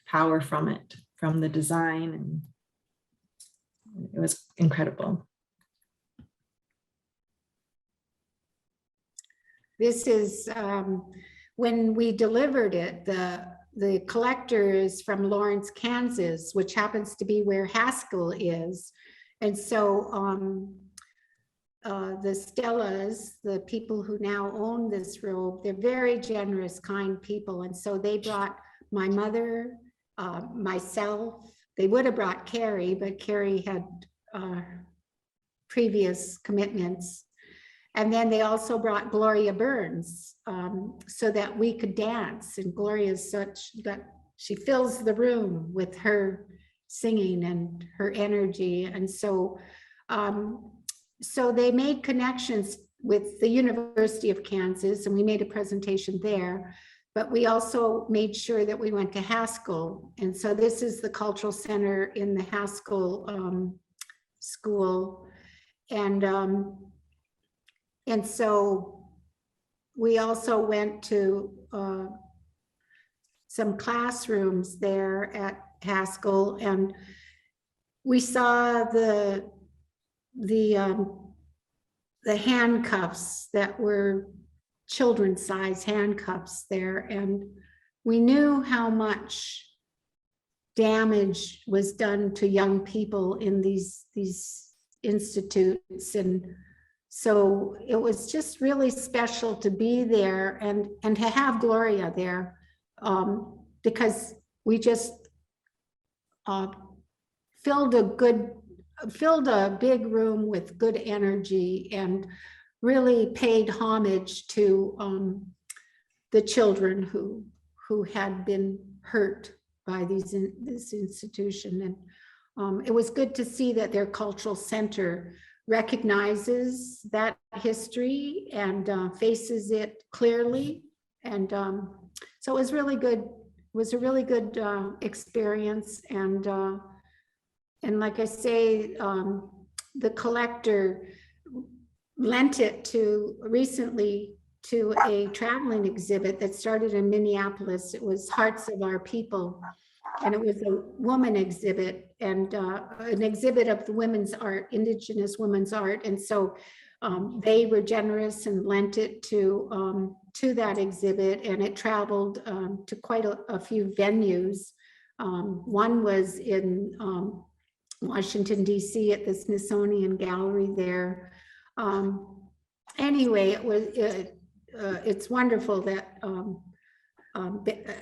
[SPEAKER 3] power from it, from the design, and it was incredible.
[SPEAKER 2] This is when we delivered it, the collector is from Lawrence, Kansas, which happens to be where Haskell is. And so the Stellas, the people who now own this robe, they're very generous, kind people. And so they brought my mother, myself. They would have brought Carrie, but Carrie had previous commitments. And then they also brought Gloria Burns so that we could dance. And Gloria is such that she fills the room with her singing and her energy. And so, so they made connections with the University of Kansas, and we made a presentation there. But we also made sure that we went to Haskell. And so this is the cultural center in the Haskell school. And so we also went to some classrooms there at Haskell, and we saw the handcuffs that were children's size handcuffs there, and we knew how much damage was done to young people in these institutes. And so it was just really special to be there and to have Gloria there, because we just filled a big room with good energy and really paid homage to the children who had been hurt by this institution. And it was good to see that their cultural center recognizes that history and faces it clearly. And so it was really good. It was a really good experience. And like I say, the collector lent it recently to a traveling exhibit that started in Minneapolis. It was Hearts of Our People. And it was a woman exhibit, and an exhibit of the women's art, Indigenous women's art. And so they were generous and lent it to that exhibit, and it traveled to quite a few venues. One was in Washington, D.C. at the Smithsonian Gallery there. Anyway, it's wonderful that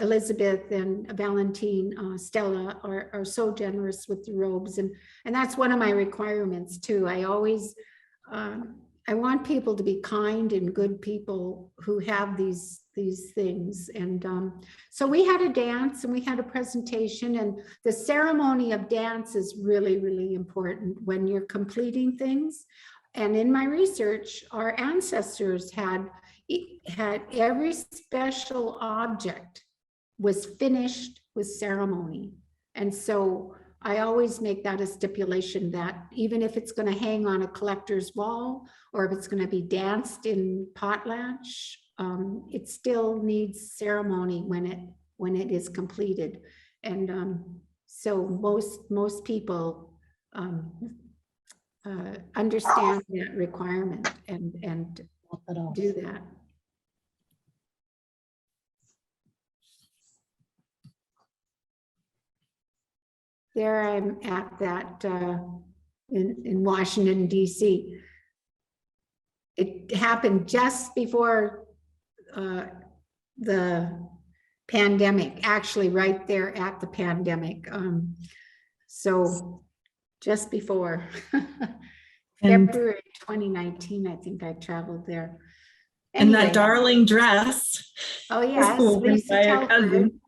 [SPEAKER 2] Elizabeth and Valentine, Stella are so generous with the robes, and that's one of my requirements too. I always I want people to be kind and good people who have these things. And so we had a dance and we had a presentation, and the ceremony of dance is really, really important when you're completing things. And in my research, our ancestors had every special object was finished with ceremony. And so I always make that a stipulation that even if it's going to hang on a collector's wall, or if it's going to be danced in potlatch, it still needs ceremony when it is completed. And so most people understand that requirement, and do that. There I'm at that in Washington, D.C. It happened just before the pandemic, actually right there at the pandemic. So just before February 2019, I think I traveled there.
[SPEAKER 3] And
[SPEAKER 2] Anyway,
[SPEAKER 3] that darling dress.
[SPEAKER 2] oh yes,
[SPEAKER 3] was worn
[SPEAKER 2] Lisa
[SPEAKER 3] by a
[SPEAKER 2] Telford.
[SPEAKER 3] cousin.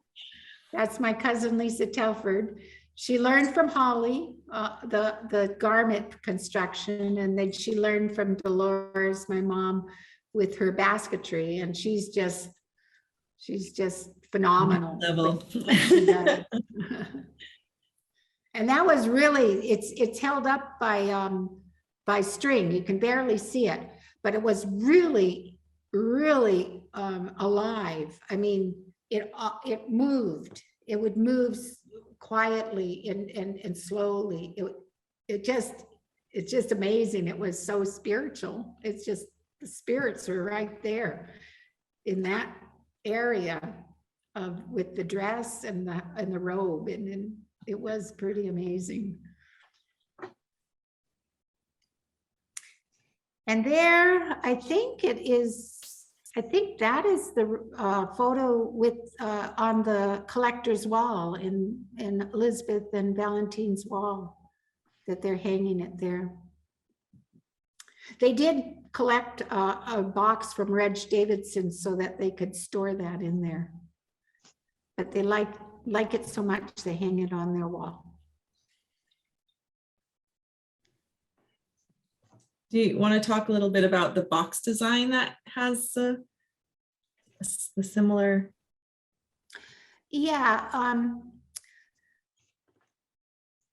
[SPEAKER 2] That's my cousin Lisa Telford. She learned from Holly, the garment construction, and then she learned from Dolores, my mom, with her basketry, and she's just phenomenal.
[SPEAKER 3] Level.
[SPEAKER 2] She does. And that was really, it's held up by string. You can barely see it, but it was really alive. I mean, it moved. It would move quietly and slowly. It's just amazing. It was so spiritual. It's just the spirits are right there in that area with the dress and the robe, and it was pretty amazing. And there, I think that is the photo with on the collector's wall in Elizabeth and Valentine's wall that they're hanging it there. They did collect a box from Reg Davidson so that they could store that in there. But they like it so much they hang it on their wall.
[SPEAKER 3] Do you want to talk a little bit about the box design that has the similar?
[SPEAKER 2] Yeah,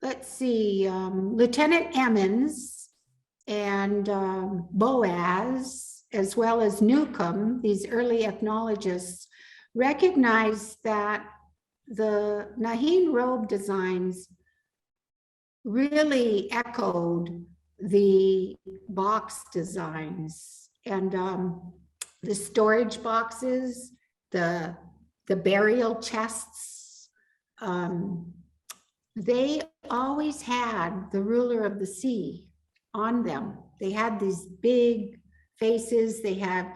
[SPEAKER 2] let's see, Lieutenant Emmons and Boaz, as well as Newcomb, these early ethnologists, recognized that the Naheen robe designs really echoed the box designs, and the storage boxes, the burial chests, they always had the ruler of the sea on them. They had these big faces. They have,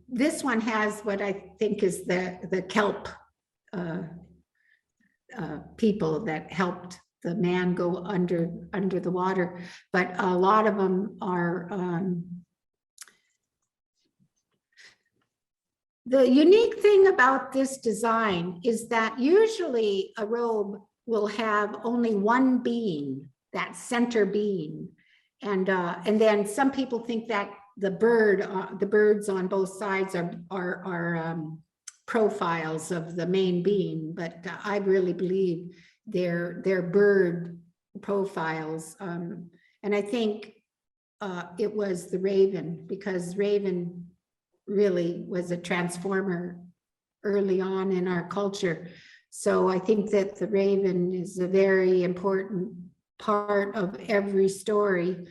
[SPEAKER 2] this one has what I think is the kelp people that helped the man go under the water, but a lot of them are the unique thing about this design is that usually a robe will have only one beam, that center beam, and then some people think that the birds on both sides are profiles of the main beam, but I really believe they're bird profiles, and I think it was the raven, because raven really was a transformer early on in our culture. So I think that the raven is a very important part of every story.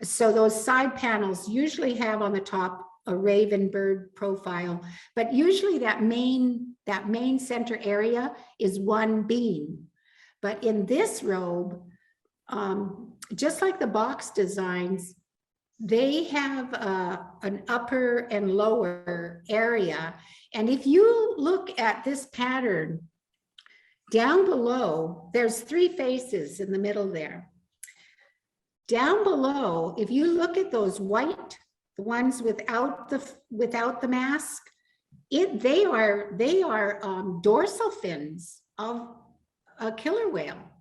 [SPEAKER 2] So those side panels usually have on the top a raven bird profile, but usually that main center area is one beam. But in this robe, just like the box designs, they have an upper and lower area. And if you look at this pattern down below, there's three faces in the middle there. Down below, if you look at those white, the ones without the mask, they are dorsal fins of a killer whale.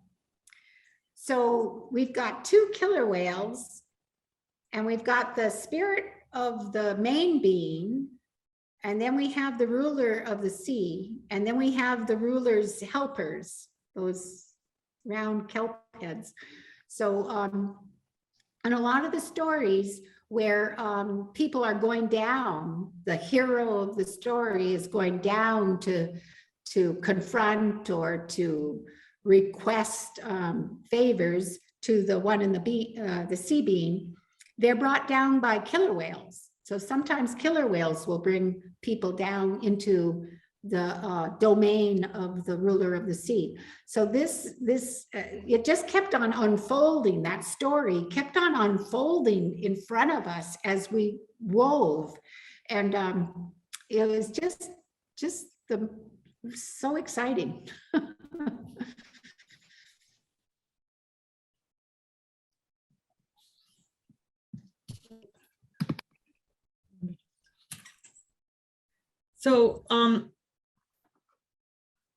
[SPEAKER 2] So we've got two killer whales, and we've got the spirit of the main being, and then we have the ruler of the sea, and then we have the ruler's helpers, those round kelp heads. So and a lot of the stories where people are going down, the hero of the story is going down to confront or to request favors to the one in the sea beam. they're brought down by killer whales. So sometimes killer whales will bring people down into the domain of the ruler of the sea. So it just kept on unfolding. That story kept on unfolding in front of us as we wove. And it was just so exciting.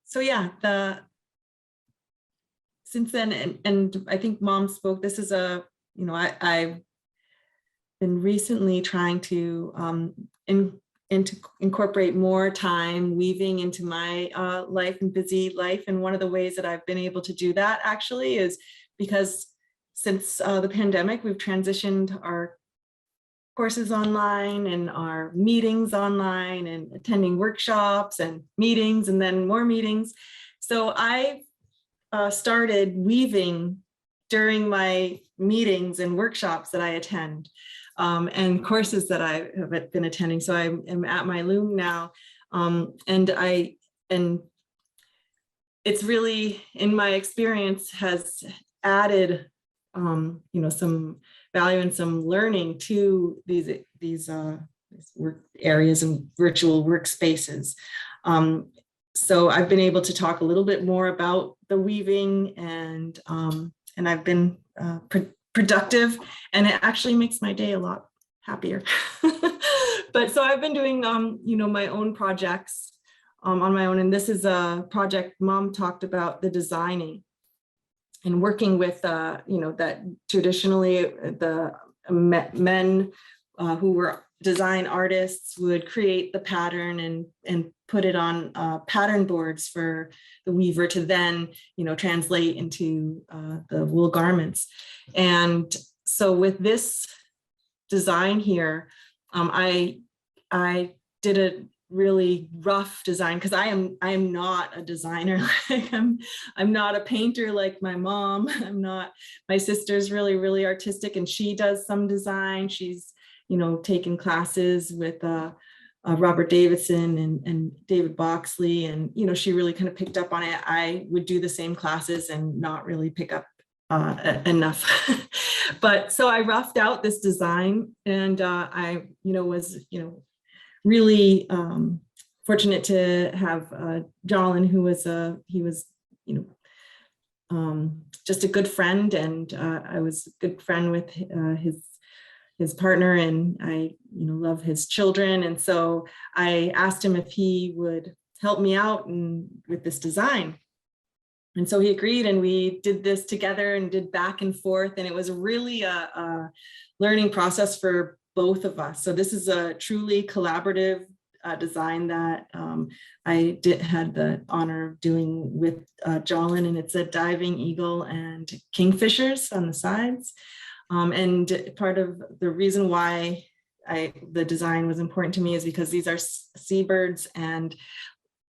[SPEAKER 3] So yeah, since then, and I think Mom spoke, this is I've been recently trying to incorporate more time weaving into my life and busy life. And one of the ways that I've been able to do that actually is because since the pandemic, we've transitioned our courses online and our meetings online and attending workshops and meetings and then more meetings. So I started weaving during my meetings and workshops that I attend and courses that I have been attending. So I am at my loom now, and it's really, in my experience, has added some value and some learning to these work areas and virtual workspaces. So I've been able to talk a little bit more about the weaving, and I've been productive, and it actually makes my day a lot happier. But so I've been doing my own projects on my own, and this is a project Mom talked about, the designing. And working with, that traditionally the men who were design artists would create the pattern and put it on pattern boards for the weaver to then, translate into the wool garments. And so with this design here, I did a really rough design because I am not a designer. Like I'm not a painter like my mom. My sister's really artistic, and she does some design. She's taken classes with Robert Davidson and David Boxley, and she really kind of picked up on it. I would do the same classes and not really pick up enough. But so I roughed out this design, and I was really fortunate to have Jolin, who was just a good friend, and I was a good friend with his partner, and I love his children, and so I asked him if he would help me out with this design. And so he agreed, and we did this together and did back and forth, and it was really a learning process for both of us. So this is a truly collaborative design that I had the honor of doing with Jolin, and it's a diving eagle and kingfishers on the sides. And part of the reason why the design was important to me is because these are seabirds, and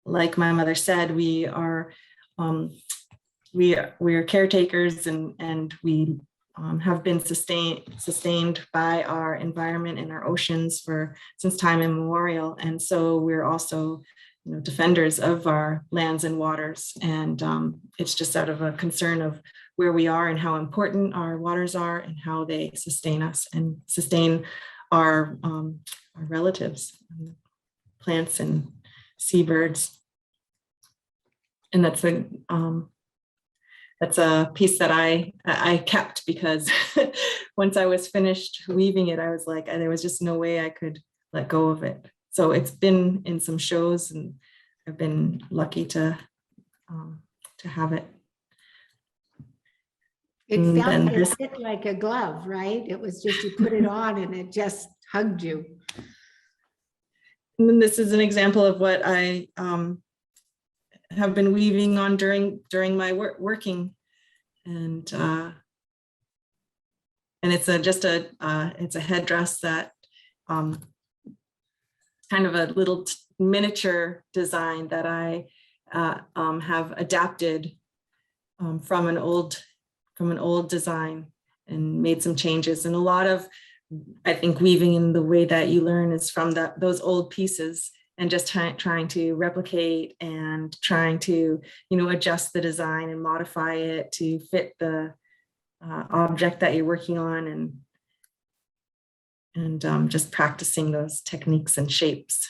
[SPEAKER 3] like my mother said, we are caretakers, and we have been sustained by our environment and our oceans since time immemorial. And so we're also defenders of our lands and waters. And it's just out of a concern of where we are and how important our waters are and how they sustain us and sustain our relatives, plants and seabirds. And that's a piece that I kept, because once I was finished weaving it, I was like, there was just no way I could let go of it. So it's been in some shows, and I've been lucky to have it.
[SPEAKER 2] It felt a bit like a glove, right? It was just, you put it on and it just hugged you.
[SPEAKER 3] And then this is an example of what I have been weaving on during my working, and it's it's a headdress that kind of a little miniature design that I have adapted from an old design and made some changes. And a lot of I think weaving in the way that you learn is from those old pieces, and just trying to replicate and trying to, adjust the design and modify it to fit the object that you're working on, and just practicing those techniques and shapes.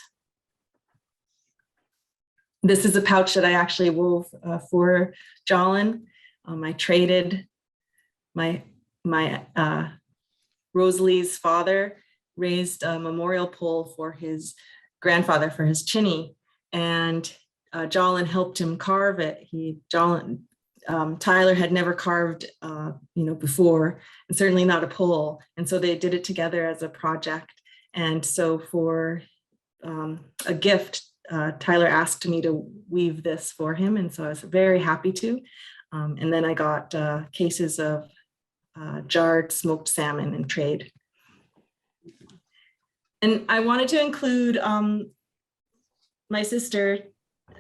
[SPEAKER 3] This is a pouch that I actually wove for Jolin. I traded my Rosalie's father raised a memorial pole for his grandfather for his chinny, and Jolin helped him carve it. Tyler had never carved, before, and certainly not a pole, and so they did it together as a project. And so for a gift, Tyler asked me to weave this for him, and so I was very happy to. And then I got cases of jarred smoked salmon in trade. And I wanted to include my sister,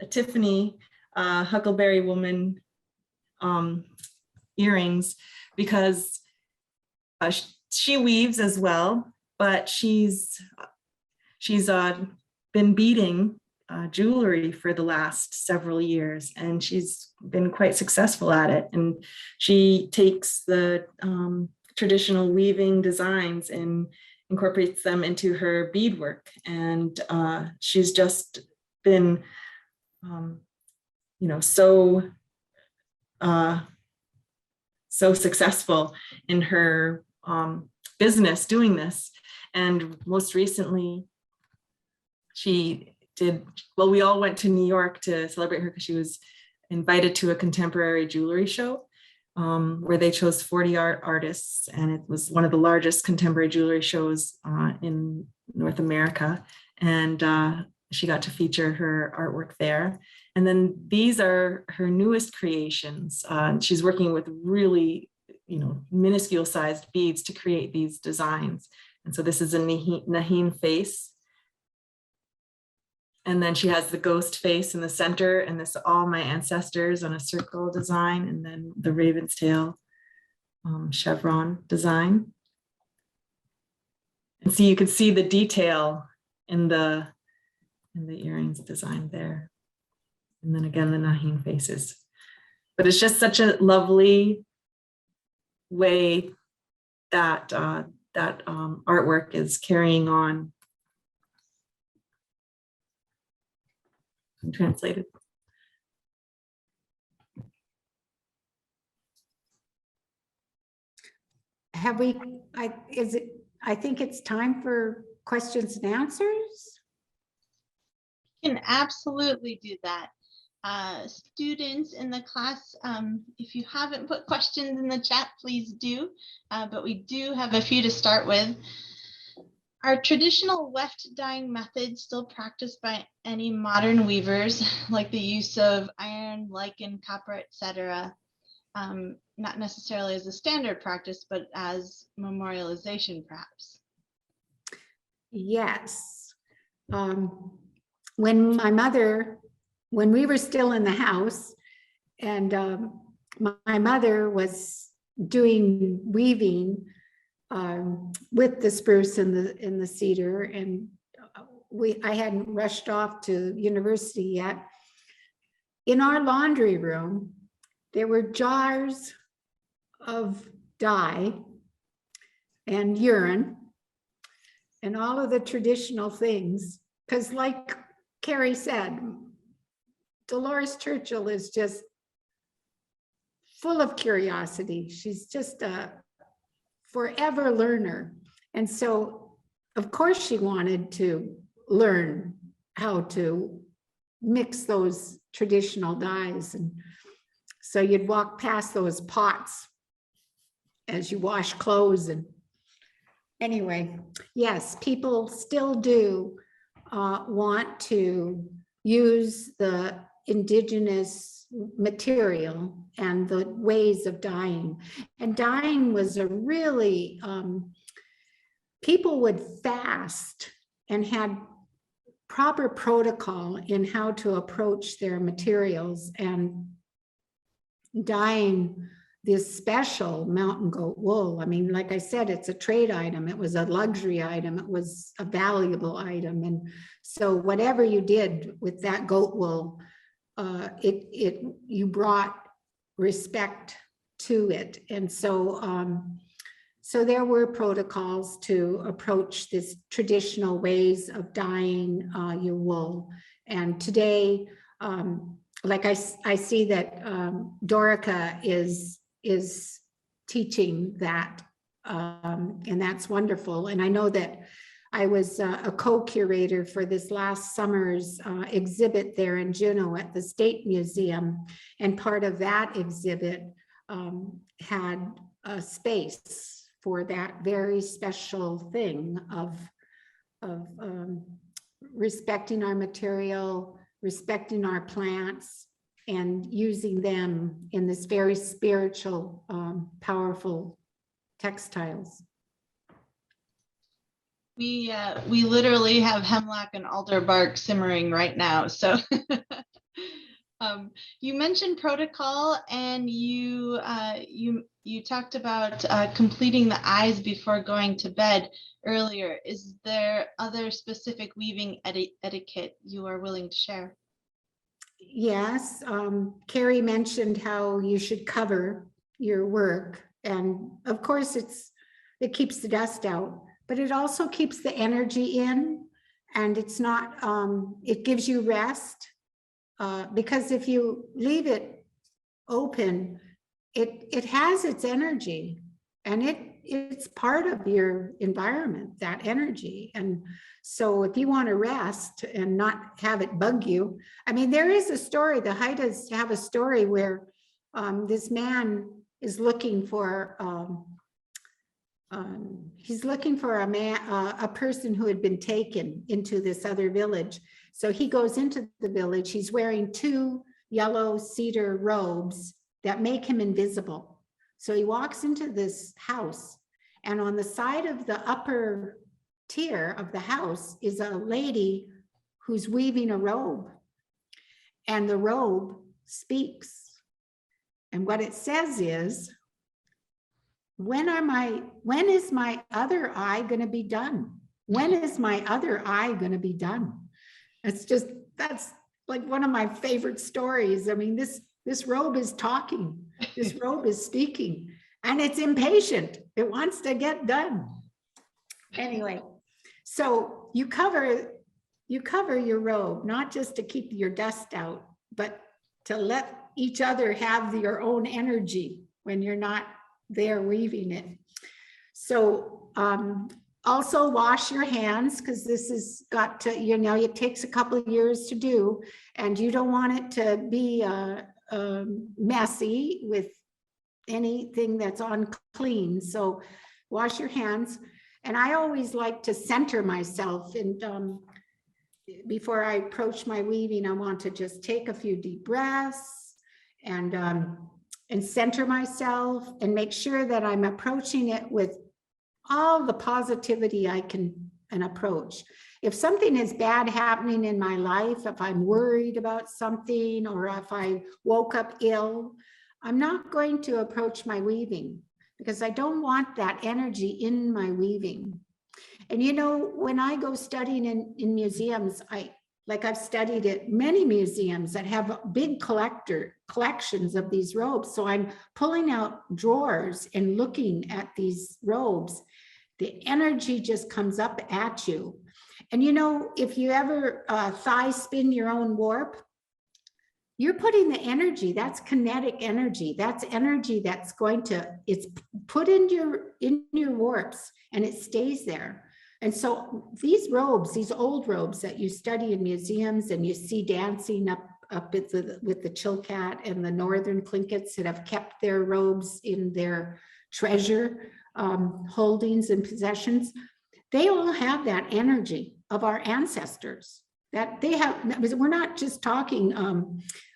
[SPEAKER 3] Tiffany, Huckleberry Woman earrings, because she weaves as well, but she's been beading jewelry for the last several years, and she's been quite successful at it. And she takes the traditional weaving designs and incorporates them into her beadwork, and she's just been so successful in her business doing this. And most recently we all went to New York to celebrate her because she was invited to a contemporary jewelry show where they chose 40 artists, and it was one of the largest contemporary jewelry shows in North America. And she got to feature her artwork there. And then these are her newest creations. She's working with really, minuscule sized beads to create these designs. And so this is a Naheen face. And then she has the ghost face in the center, and this all my ancestors on a circle design, and then the raven's tail chevron design. And so you can see the detail in the earrings design there. And then again, the Naheen faces. But it's just such a lovely way that that artwork is carrying on. Translated.
[SPEAKER 2] Have we, I think it's time for questions and answers.
[SPEAKER 1] You can absolutely do that. Students in the class, if you haven't put questions in the chat, please do, but we do have a few to start with. Are traditional weft dyeing methods still practiced by any modern weavers, like the use of iron, lichen, copper, etc.? Not necessarily as a standard practice, but as memorialization, perhaps.
[SPEAKER 2] Yes. When we were still in the house, and my mother was doing weaving with the spruce and the cedar, and I hadn't rushed off to university yet. In our laundry room, there were jars of dye and urine and all of the traditional things, because like Carrie said, Dolores Churchill is just full of curiosity. She's just a forever learner. And so, of course, she wanted to learn how to mix those traditional dyes. And so you'd walk past those pots as you wash clothes. And anyway, yes, people still do want to use the indigenous material and the ways of dyeing. And dyeing was a really, people would fast and had proper protocol in how to approach their materials, and dyeing this special mountain goat wool. I mean, like I said, it's a trade item. It was a luxury item. It was a valuable item. And so whatever you did with that goat wool, you brought respect to it. And so, so there were protocols to approach this traditional ways of dyeing your wool. And today, like I see that Dorica is teaching that, and that's wonderful. And I know that I was a co-curator for this last summer's exhibit there in Juneau at the State Museum, and part of that exhibit had a space for that very special thing of respecting our material, respecting our plants, and using them in this very spiritual, powerful textiles.
[SPEAKER 1] We literally have hemlock and alder bark simmering right now. So you mentioned protocol, and you talked about completing the eyes before going to bed earlier. Is there other specific weaving etiquette you are willing to share?
[SPEAKER 2] Yes, Carrie mentioned how you should cover your work, and of course it keeps the dust out, but it also keeps the energy in, and it's not, it gives you rest, because if you leave it open, it has its energy, and it's part of your environment, that energy. And so if you want to rest and not have it bug you, I mean, there is a story, the Haidas have a story where this man is looking for, he's looking for a person who had been taken into this other village. So he goes into the village, he's wearing 2 yellow cedar robes that make him invisible. So he walks into this house, and on the side of the upper tier of the house is a lady who's weaving a robe, and the robe speaks. And what it says is, when is my other eye going to be done? When is my other eye going to be done? That's like one of my favorite stories. I mean, this robe is talking, this robe is speaking, and it's impatient. It wants to get done. Anyway, so you cover your robe, not just to keep your dust out, but to let each other have your own energy when you're not there weaving it. So also wash your hands, because this has got to, it takes a couple of years to do, and you don't want it to be messy with anything that's unclean. So wash your hands. And I always like to center myself, and before I approach my weaving, I want to just take a few deep breaths and center myself and make sure that I'm approaching it with all the positivity I can approach. If something is bad happening in my life, if I'm worried about something, or if I woke up ill, I'm not going to approach my weaving, because I don't want that energy in my weaving. And when I go studying in museums, I've studied at many museums that have big collections of these robes. So I'm pulling out drawers and looking at these robes. The energy just comes up at you. And if you ever thigh spin your own warp, you're putting the energy, that's kinetic energy. That's energy that's it's put in your warps, and it stays there. And so these robes, these old robes that you study in museums and you see dancing up with the Chilkat and the Northern Tlinkits that have kept their robes in their treasure holdings and possessions, they all have that energy of our ancestors that they have. We're not just talking,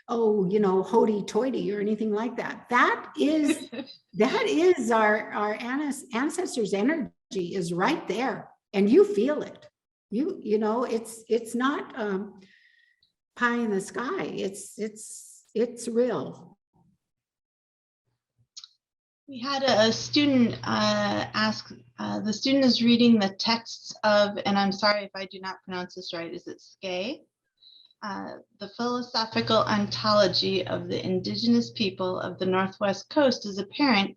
[SPEAKER 2] hoity-toity or anything like that. That is our ancestors' energy is right there. And you feel it. It's not pie in the sky. It's real.
[SPEAKER 1] We had a student ask, the student is reading the texts of, and I'm sorry if I do not pronounce this right, is it Skay? The philosophical ontology of the indigenous people of the Northwest Coast is apparent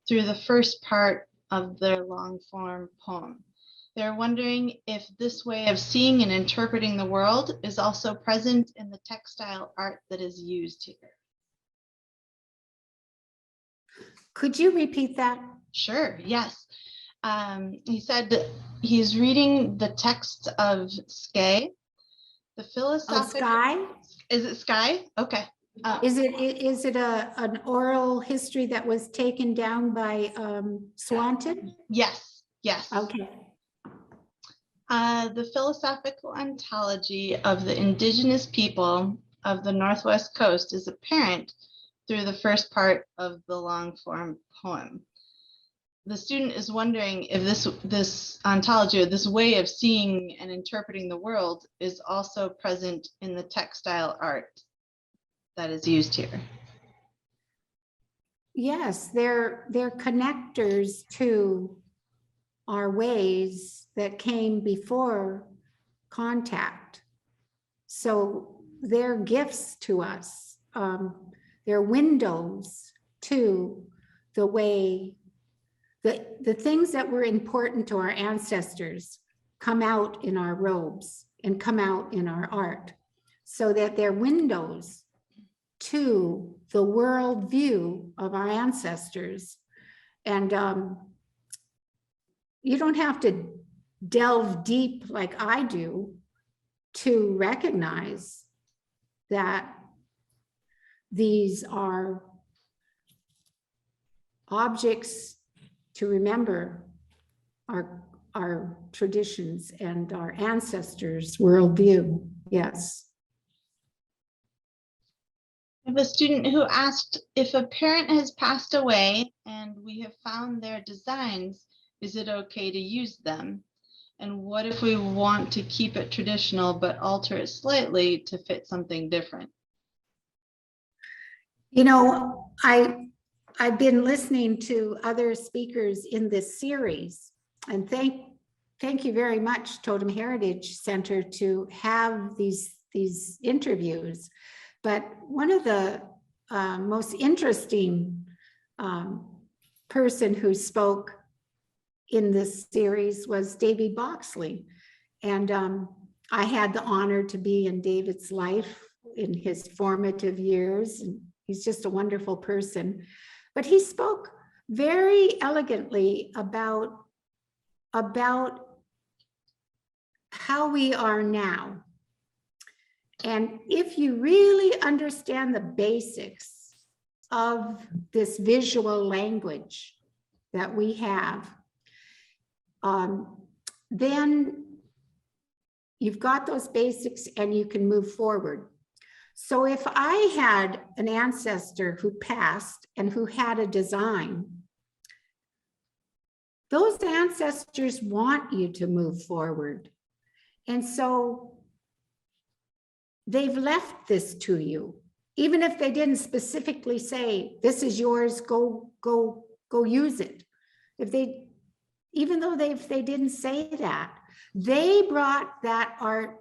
[SPEAKER 1] through the first part of their long form poem. They're wondering if this way of seeing and interpreting the world is also present in the textile art that is used here.
[SPEAKER 2] Could you repeat that?
[SPEAKER 1] Sure, yes. He said he's reading the text of Skay, the philosophical.
[SPEAKER 2] Sky?
[SPEAKER 1] Is it Sky? Okay.
[SPEAKER 2] Is it an oral history that was taken down by Swanton?
[SPEAKER 1] Yes, yes.
[SPEAKER 2] Okay.
[SPEAKER 1] The philosophical ontology of the indigenous people of the Northwest Coast is apparent through the first part of the long form poem. The student is wondering if this ontology, or this way of seeing and interpreting the world, is also present in the textile art that is used here.
[SPEAKER 2] Yes, they're connectors to our ways that came before contact. So they're gifts to us. They're windows to the way the things that were important to our ancestors come out in our robes and come out in our art, so that they're windows to the world view of our ancestors. And you don't have to delve deep like I do to recognize that these are objects to remember our traditions and our ancestors' worldview. Yes.
[SPEAKER 1] I have a student who asked, if a parent has passed away and we have found their designs, is it okay to use them? And what if we want to keep it traditional but alter it slightly to fit something different?
[SPEAKER 2] You know, I've been listening to other speakers in this series, and thank you very much, Totem Heritage Center, to have these interviews. But one of the most interesting person who spoke in this series was David Boxley. And I had the honor to be in David's life in his formative years. And he's just a wonderful person. But he spoke very elegantly about how we are now. And if you really understand the basics of this visual language that we have, then you've got those basics and you can move forward. So if I had an ancestor who passed and who had a design, those ancestors want you to move forward. And so they've left this to you, even if they didn't specifically say, this is yours, go use it. Even though they didn't say that, they brought that art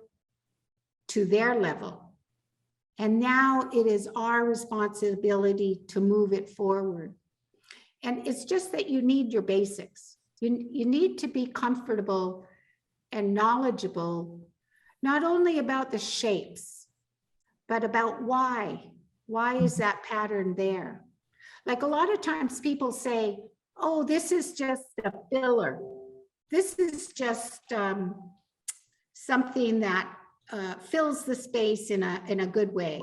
[SPEAKER 2] to their level. And now it is our responsibility to move it forward. And it's just that you need your basics. You need to be comfortable and knowledgeable, not only about the shapes, but about why. Why is that pattern there? Like a lot of times people say, oh, this is just a filler. This is just something that fills the space in a good way.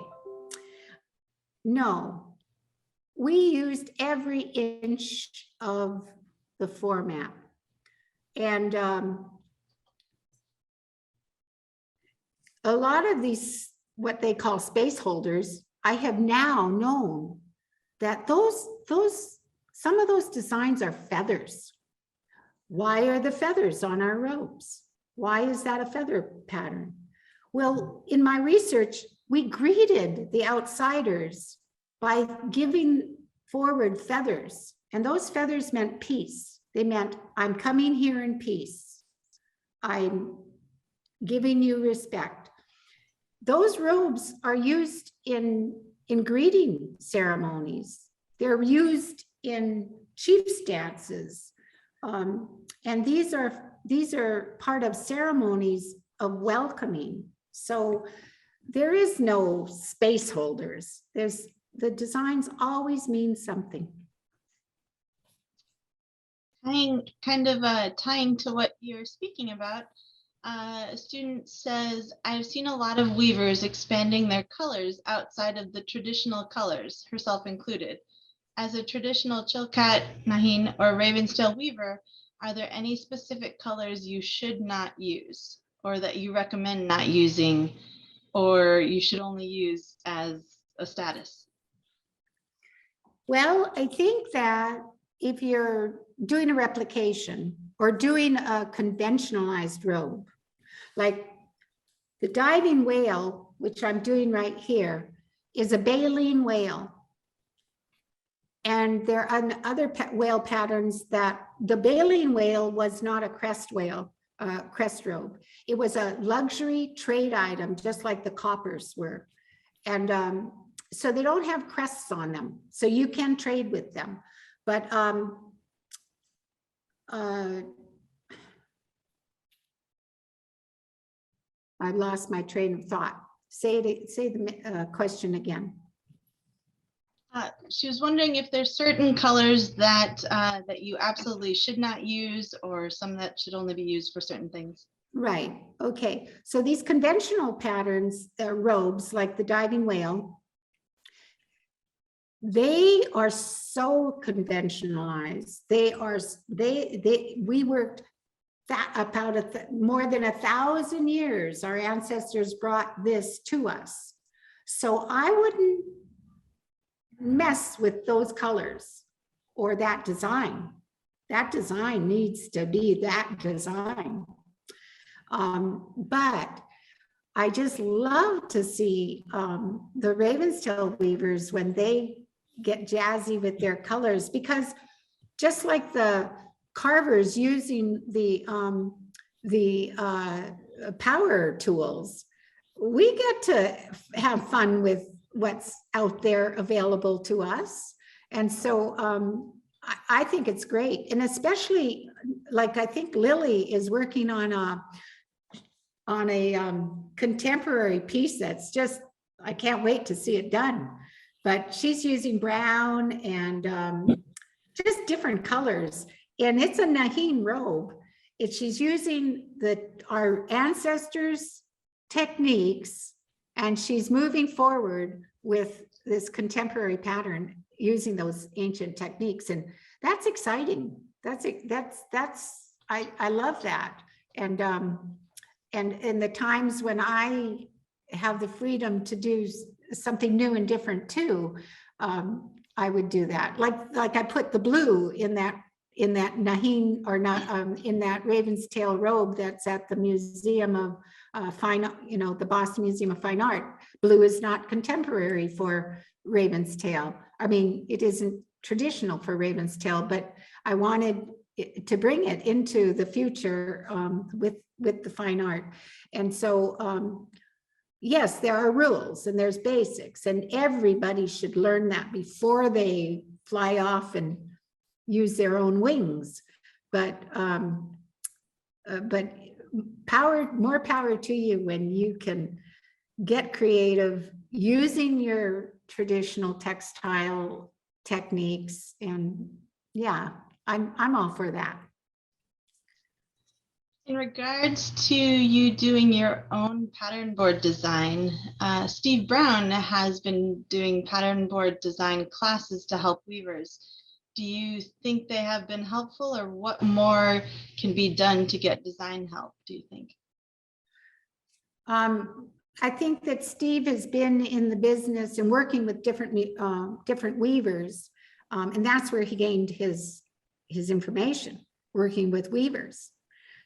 [SPEAKER 2] No, we used every inch of the format. And a lot of these, what they call space holders, I have now known that some of those designs are feathers. Why are the feathers on our robes? Why is that a feather pattern? Well, in my research, we greeted the outsiders by giving forward feathers And those feathers meant peace. They meant, I'm coming here in peace. I'm giving you respect. Those robes are used in greeting ceremonies. They're used in chief's dances. And these are part of ceremonies of welcoming. So there is no space holders. The designs always mean something.
[SPEAKER 1] Tying to what you're speaking about, a student says, I've seen a lot of weavers expanding their colors outside of the traditional colors, herself included. As a traditional Chilkat, Nahin, or Ravenstail weaver, are there any specific colors you should not use, or that you recommend not using, or you should only use as a status?
[SPEAKER 2] Well, I think that if you're doing a replication or doing a conventionalized robe, like the diving whale, which I'm doing right here, is a baleen whale. And there are other whale patterns that the baleen whale was not a crest whale, crest robe. It was a luxury trade item, just like the coppers were. And so they don't have crests on them. So you can trade with them. But I lost my train of thought. Say the question again.
[SPEAKER 1] She was wondering if there's certain colors that that you absolutely should not use, or some that should only be used for certain things.
[SPEAKER 2] Right. Okay. So these conventional patterns, robes like the diving whale, they are so conventionalized. We worked about more than 1,000 years. Our ancestors brought this to us. So I wouldn't mess with those colors or that design. That design needs to be that design. But I just love to see the Ravenstail weavers when they get jazzy with their colors, because just like the carvers using the power tools, we get to have fun with what's out there available to us. And so I think it's great. And especially, like, I think Lily is working on a contemporary piece that's just, I can't wait to see it done. But she's using brown and just different colors. And it's a Nahin robe. She's using our ancestors' techniques, and she's moving forward with this contemporary pattern using those ancient techniques. And that's exciting. I love that. And in the times when I have the freedom to do something new and different too, I would do that. Like I put the blue in that Nahin, or not, in that Ravenstail robe that's at the Museum of the Boston Museum of Fine Art. Blue is not contemporary for Ravenstail. I mean, it isn't traditional for Ravenstail, but I wanted to bring it into the future with the fine art. And so, yes, there are rules and there's basics, and everybody should learn that before they fly off and use their own wings. But more power to you when you can get creative using your traditional textile techniques. And yeah, I'm all for that.
[SPEAKER 1] In regards to you doing your own pattern board design, Steve Brown has been doing pattern board design classes to help weavers. Do you think they have been helpful, or what more can be done to get design help, do you think?
[SPEAKER 2] I think that Steve has been in the business and working with different weavers, and that's where he gained his information, working with weavers.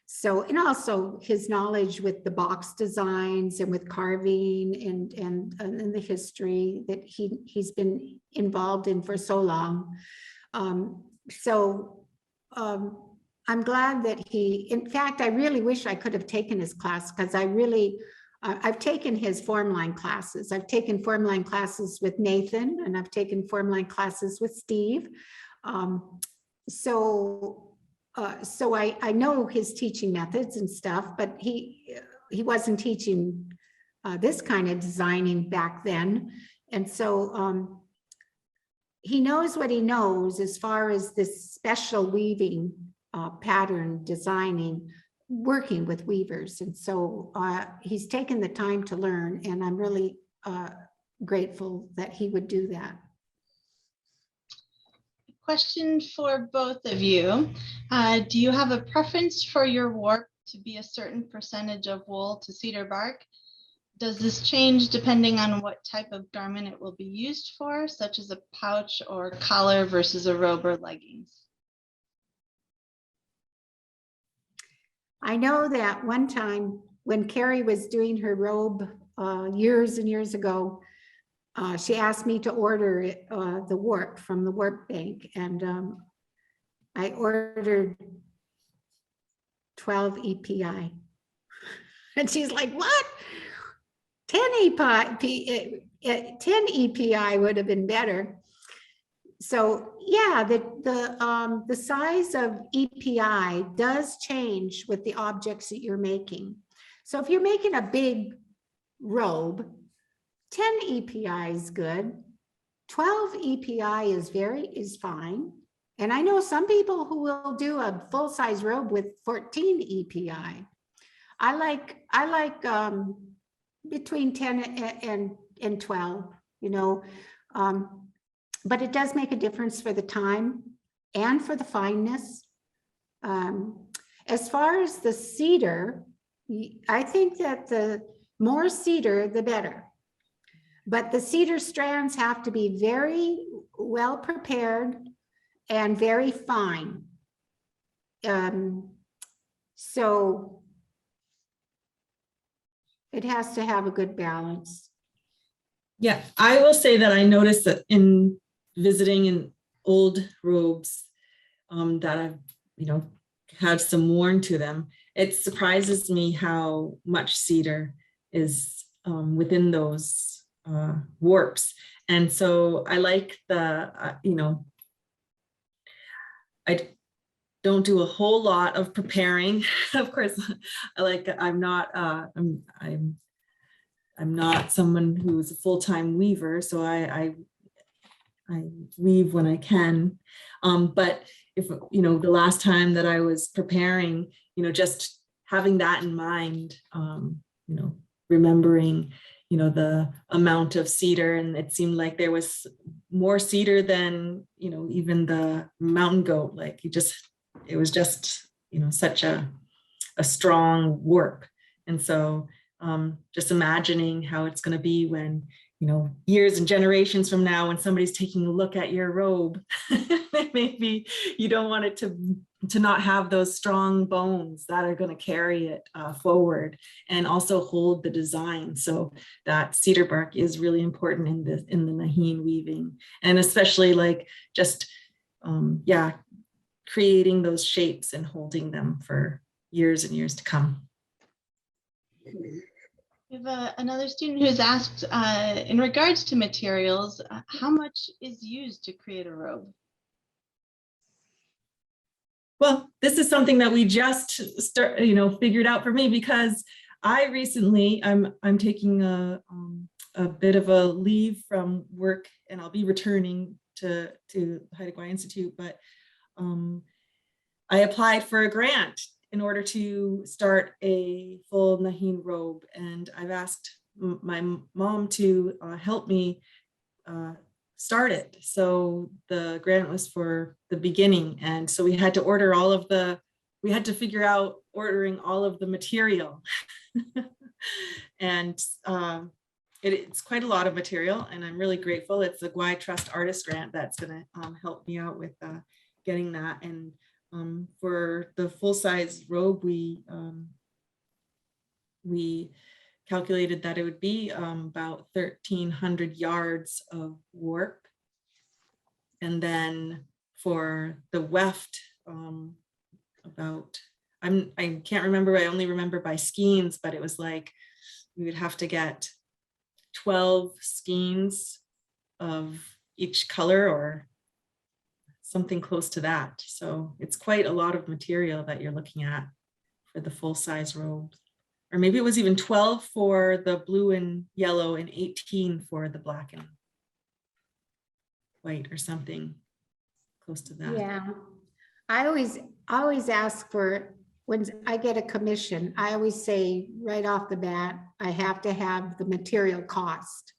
[SPEAKER 2] So, and also his knowledge with the box designs and with carving and the history that he's been involved in for so long. So I'm glad that in fact, I really wish I could have taken his class, because I've taken his form line classes. I've taken form line classes with Nathan, and I've taken form line classes with Steve. So I know his teaching methods and stuff, but he wasn't teaching this kind of designing back then. And so he knows what he knows as far as this special weaving pattern designing, working with weavers. And so he's taken the time to learn, and I'm really grateful that he would do that.
[SPEAKER 1] Question for both of you. Do you have a preference for your warp to be a certain percentage of wool to cedar bark? Does this change depending on what type of garment it will be used for, such as a pouch or collar versus a robe or leggings?
[SPEAKER 2] I know that one time when Carrie was doing her robe years and years ago, she asked me to order the warp from the warp bank, and I ordered 12 EPI. And she's like, what? 10 EPI would have been better. So yeah, the size of EPI does change with the objects that you're making. So if you're making a big robe, 10 EPI is good. 12 EPI is fine. And I know some people who will do a full-size robe with 14 EPI. I like between 10 and 12, you know. But it does make a difference for the time and for the fineness. As far as the cedar, I think that the more cedar, the better. But the cedar strands have to be very well prepared and very fine. So it has to have a good balance.
[SPEAKER 3] Yeah, I will say that I noticed that in visiting in old robes that I've, had some worn to them, it surprises me how much cedar is within those warps. And so I like the, I don't do a whole lot of preparing. Of course, I'm not someone who's a full-time weaver, so I weave when I can. But if, the last time that I was preparing, just having that in mind, remembering, the amount of cedar, and it seemed like there was more cedar than, even the mountain goat. Like it was just, such a strong warp. And so just imagining how it's going to be when, years and generations from now, when somebody's taking a look at your robe, maybe you don't want it to not have those strong bones that are going to carry it forward and also hold the design. So that cedar bark is really important in the Nahin weaving, and especially creating those shapes and holding them for years and years to come.
[SPEAKER 1] We have another student who's asked, in regards to materials, how much is used to create a robe?
[SPEAKER 3] Well, this is something that we just figured out for me, because I recently, I'm taking a bit of a leave from work, and I'll be returning to Haida Gwaii Institute, but I applied for a grant in order to start a full Nahin robe. And I've asked my mom to help me start it. So the grant was for the beginning. And so we had to figure out ordering all of the material. And it's quite a lot of material, and I'm really grateful. It's the Gwaii Trust Artist Grant that's gonna help me out with getting that. And for the full-size robe, we calculated that it would be about 1,300 yards of warp. And then for the weft, I can't remember, I only remember by skeins, but it was like you would have to get 12 skeins of each color or something close to that. So it's quite a lot of material that you're looking at for the full size robe. Or maybe it was even 12 for the blue and yellow and 18 for the black and white or something close to that.
[SPEAKER 2] Yeah, I always ask for, when I get a commission, I always say right off the bat, I have to have the material cost,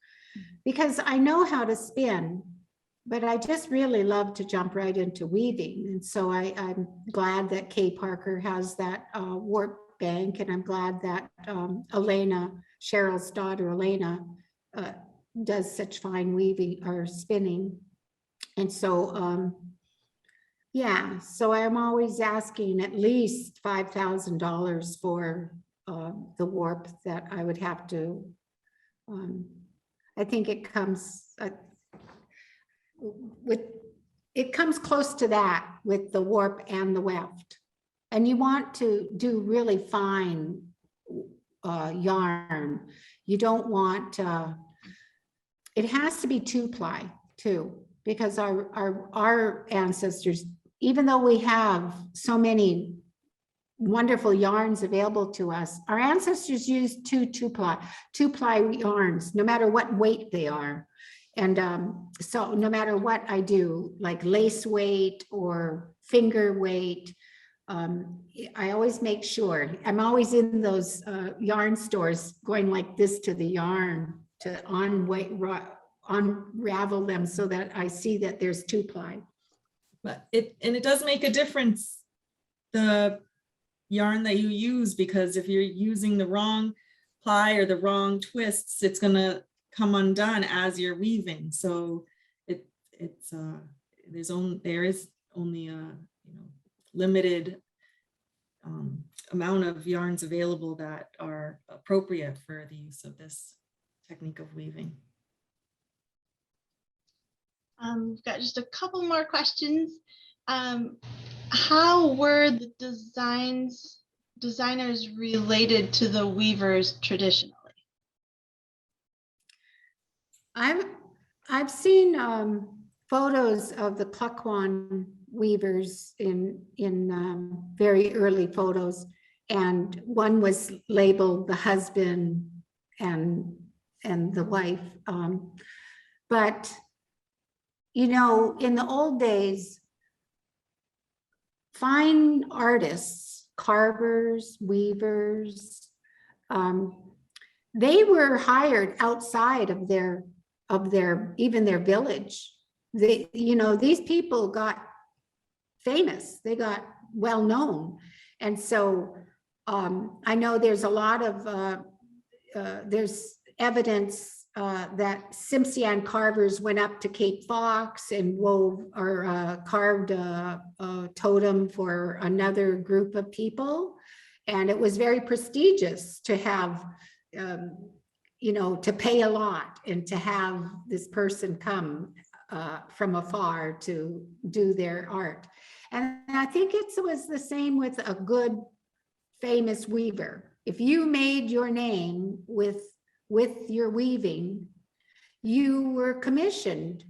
[SPEAKER 2] because I know how to spin, but I just really love to jump right into weaving. And so I'm glad that Kay Parker has that warp bank, and I'm glad that Elena, Cheryl's daughter, Elena, does such fine weaving or spinning. And so, yeah, so I'm always asking at least $5,000 for the warp that I would have to, I think it comes it comes close to that with the warp and the weft. And you want to do really fine yarn. You don't want, it has to be 2-ply too, because our ancestors, even though we have so many wonderful yarns available to us, our ancestors used two-ply yarns, no matter what weight they are. And so no matter what I do, like lace weight or finger weight, I always make sure, I'm always in those yarn stores going like this to the yarn to unravel them so that I see that there's 2-ply.
[SPEAKER 3] But it does make a difference, the yarn that you use, because if you're using the wrong ply or the wrong twists, it's gonna come undone as you're weaving. So there is only a limited amount of yarns available that are appropriate for the use of this technique of weaving.
[SPEAKER 1] We've got just a couple more questions. How were the designers related to the weavers traditionally?
[SPEAKER 2] I've seen photos of the Kwaan weavers in very early photos, and one was labeled the husband and the wife. But in the old days, fine artists, carvers, weavers, they were hired outside of their even their village. These people got famous, they got well known. And so I know there's a lot of there's evidence that Tsimshian carvers went up to Cape Fox and wove or carved a totem for another group of people. And it was very prestigious to have, to pay a lot and to have this person come from afar to do their art. And I think it was the same with a good, famous weaver. If you made your name with your weaving, you were commissioned,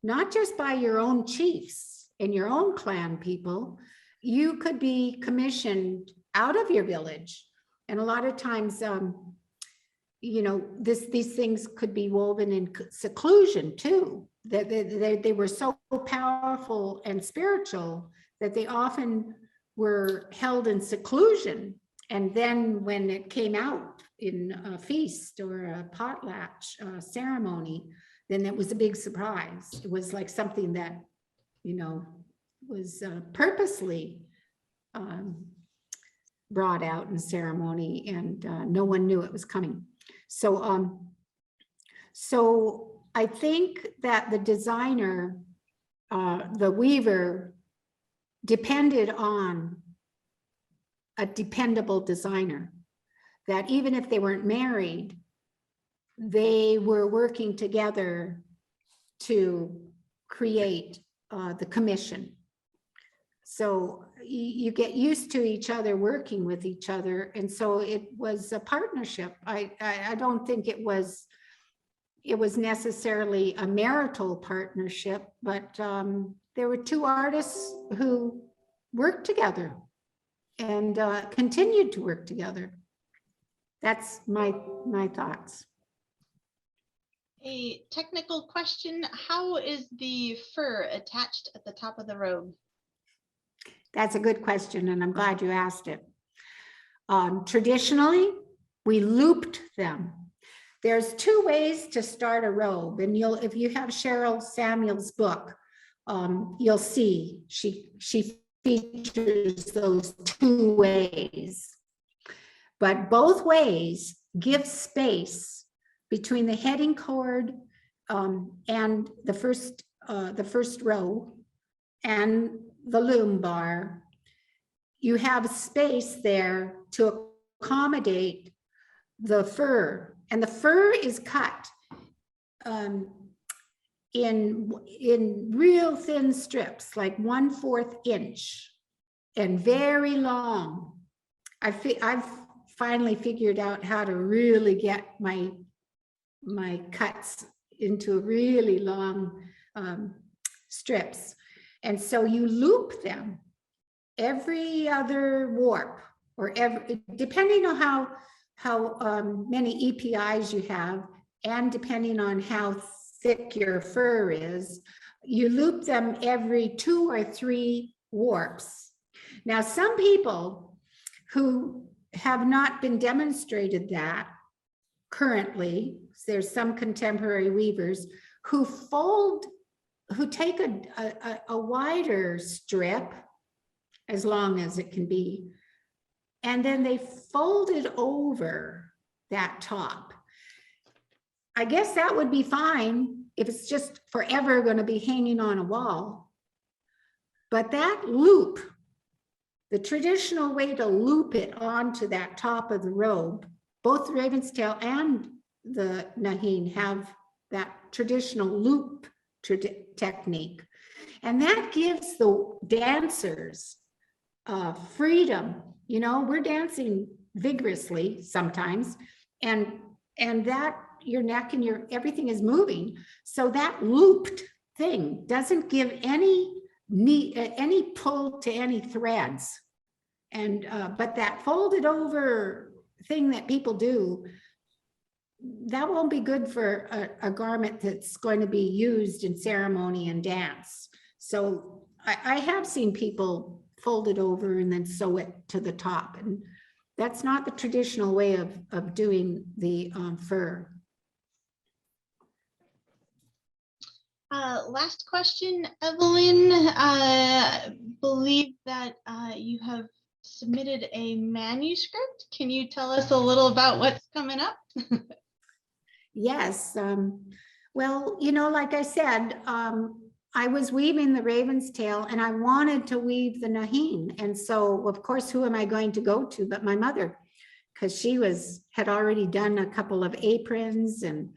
[SPEAKER 2] not just by your own chiefs and your own clan people, you could be commissioned out of your village. And a lot of times, these things could be woven in seclusion too. They were so powerful and spiritual that they often were held in seclusion. And then when it came out in a feast or a potlatch ceremony, then it was a big surprise. It was like something that, was purposely brought out in ceremony, and no one knew it was coming. So, so I think that the designer, the weaver, depended on a dependable designer, that even if they weren't married, they were working together to create the commission. So you get used to each other, working with each other. And so it was a partnership. I don't think it was necessarily a marital partnership, but there were two artists who worked together and continued to work together. That's my thoughts.
[SPEAKER 1] A technical question, how is the fur attached at the top of the robe?
[SPEAKER 2] That's a good question, and I'm glad you asked it. Traditionally, we looped them. There's two ways to start a robe, and if you have Cheryl Samuel's book, you'll see she features those two ways. But both ways give space between the heading cord and the first row and the loom bar. You have space there to accommodate the fur, and the fur is cut in real thin strips, like 1/4 inch, and very long. I've finally figured out how to really get my cuts into really long strips. And so you loop them every other warp, or depending on how many EPIs you have, and depending on how thick your fur is, you loop them every 2 or 3 warps. Now, some people who have not been demonstrated that currently, there's some contemporary weavers who take a wider strip, as long as it can be, and then they fold it over that top. I guess that would be fine if it's just forever going to be hanging on a wall. But that loop, the traditional way to loop it onto that top of the robe, both the Raven's Tail and the Naheen have that traditional loop technique. And that gives the dancers freedom. You know, we're dancing vigorously sometimes, and that your neck and everything is moving. So that looped thing doesn't give any pull to any threads. And but that folded over thing that people do, that won't be good for a garment that's going to be used in ceremony and dance. So I have seen people fold it over and then sew it to the top, and that's not the traditional way of doing the fur.
[SPEAKER 1] Last question, Evelyn. I believe that you have submitted a manuscript. Can you tell us a little about what's coming up?
[SPEAKER 2] Yes. Well, you know, like I said, I was weaving the Raven's Tail and I wanted to weave the Naheen. And so, of course, who am I going to go to but my mother? Because she had already done a couple of aprons, and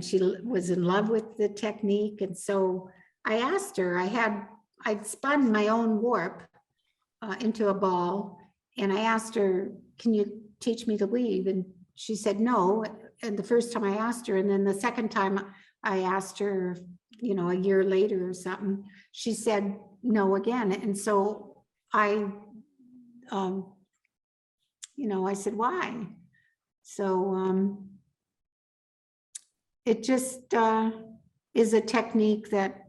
[SPEAKER 2] she was in love with the technique. And so I asked her, I'd spun my own warp into a ball, and I asked her, can you teach me to weave? And she said no. And the first time I asked her, and then the second time I asked her, you know, a year later or something, she said no again. And so I said, why? So it just is a technique that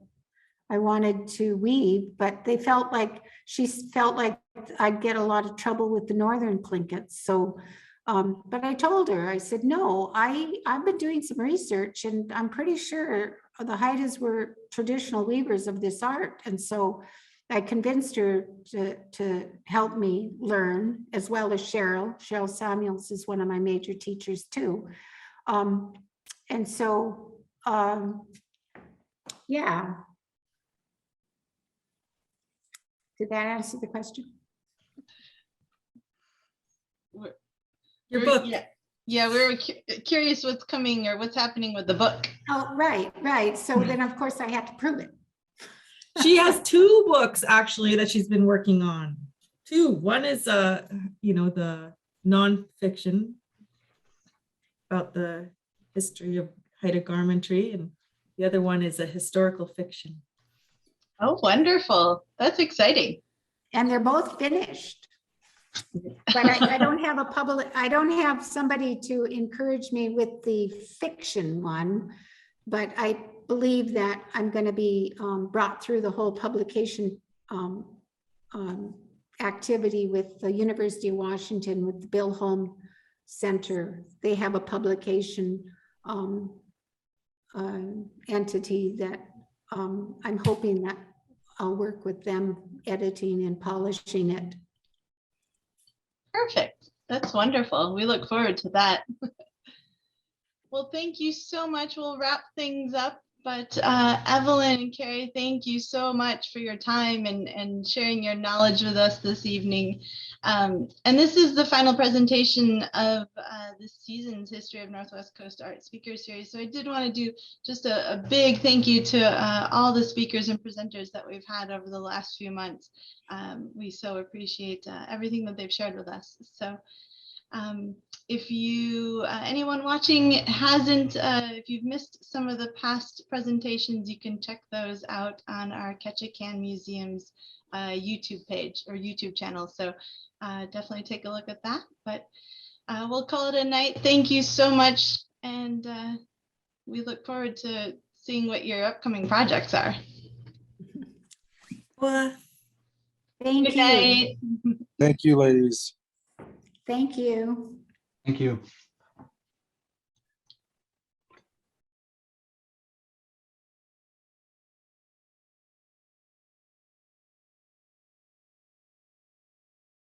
[SPEAKER 2] I wanted to weave, but she felt like I'd get a lot of trouble with the northern Tlingits. So, but I told her, I said, no, I've been doing some research, and I'm pretty sure the Haidas were traditional weavers of this art. And so I convinced her to help me learn, as well as Cheryl. Cheryl Samuels is one of my major teachers too. And so, yeah. Did that answer the question?
[SPEAKER 3] Your book.
[SPEAKER 1] Yeah, we were curious what's coming or what's happening with the book.
[SPEAKER 2] Oh, right. So then, of course, I had to prove it.
[SPEAKER 3] She has two books actually that she's been working on. Two. One is the nonfiction about the history of Haida garmentry, and the other one is a historical fiction.
[SPEAKER 1] Oh, wonderful. That's exciting.
[SPEAKER 2] And they're both finished. But I don't have I don't have somebody to encourage me with the fiction one, but I believe that I'm going to be brought through the whole publication activity with the University of Washington, with the Bill Holm Center. They have a publication entity that I'm hoping that I'll work with them editing and polishing it.
[SPEAKER 1] Perfect. That's wonderful. We look forward to that. Well, thank you so much. We'll wrap things up. But Evelyn and Carrie, thank you so much for your time and sharing your knowledge with us this evening. And this is the final presentation of this season's History of Northwest Coast Art Speaker Series. So I did want to do just a big thank you to all the speakers and presenters that we've had over the last few months. We so appreciate everything that they've shared with us. So if you, anyone watching hasn't, if you've missed some of the past presentations, you can check those out on our Ketchikan Museums YouTube page or YouTube channel. So definitely take a look at that, but we'll call it a night. Thank you so much. And we look forward to seeing what your upcoming projects are.
[SPEAKER 3] Well,
[SPEAKER 2] Thank
[SPEAKER 1] Good
[SPEAKER 2] you.
[SPEAKER 1] night.
[SPEAKER 4] Thank you, ladies.
[SPEAKER 2] Thank you.
[SPEAKER 5] Thank you.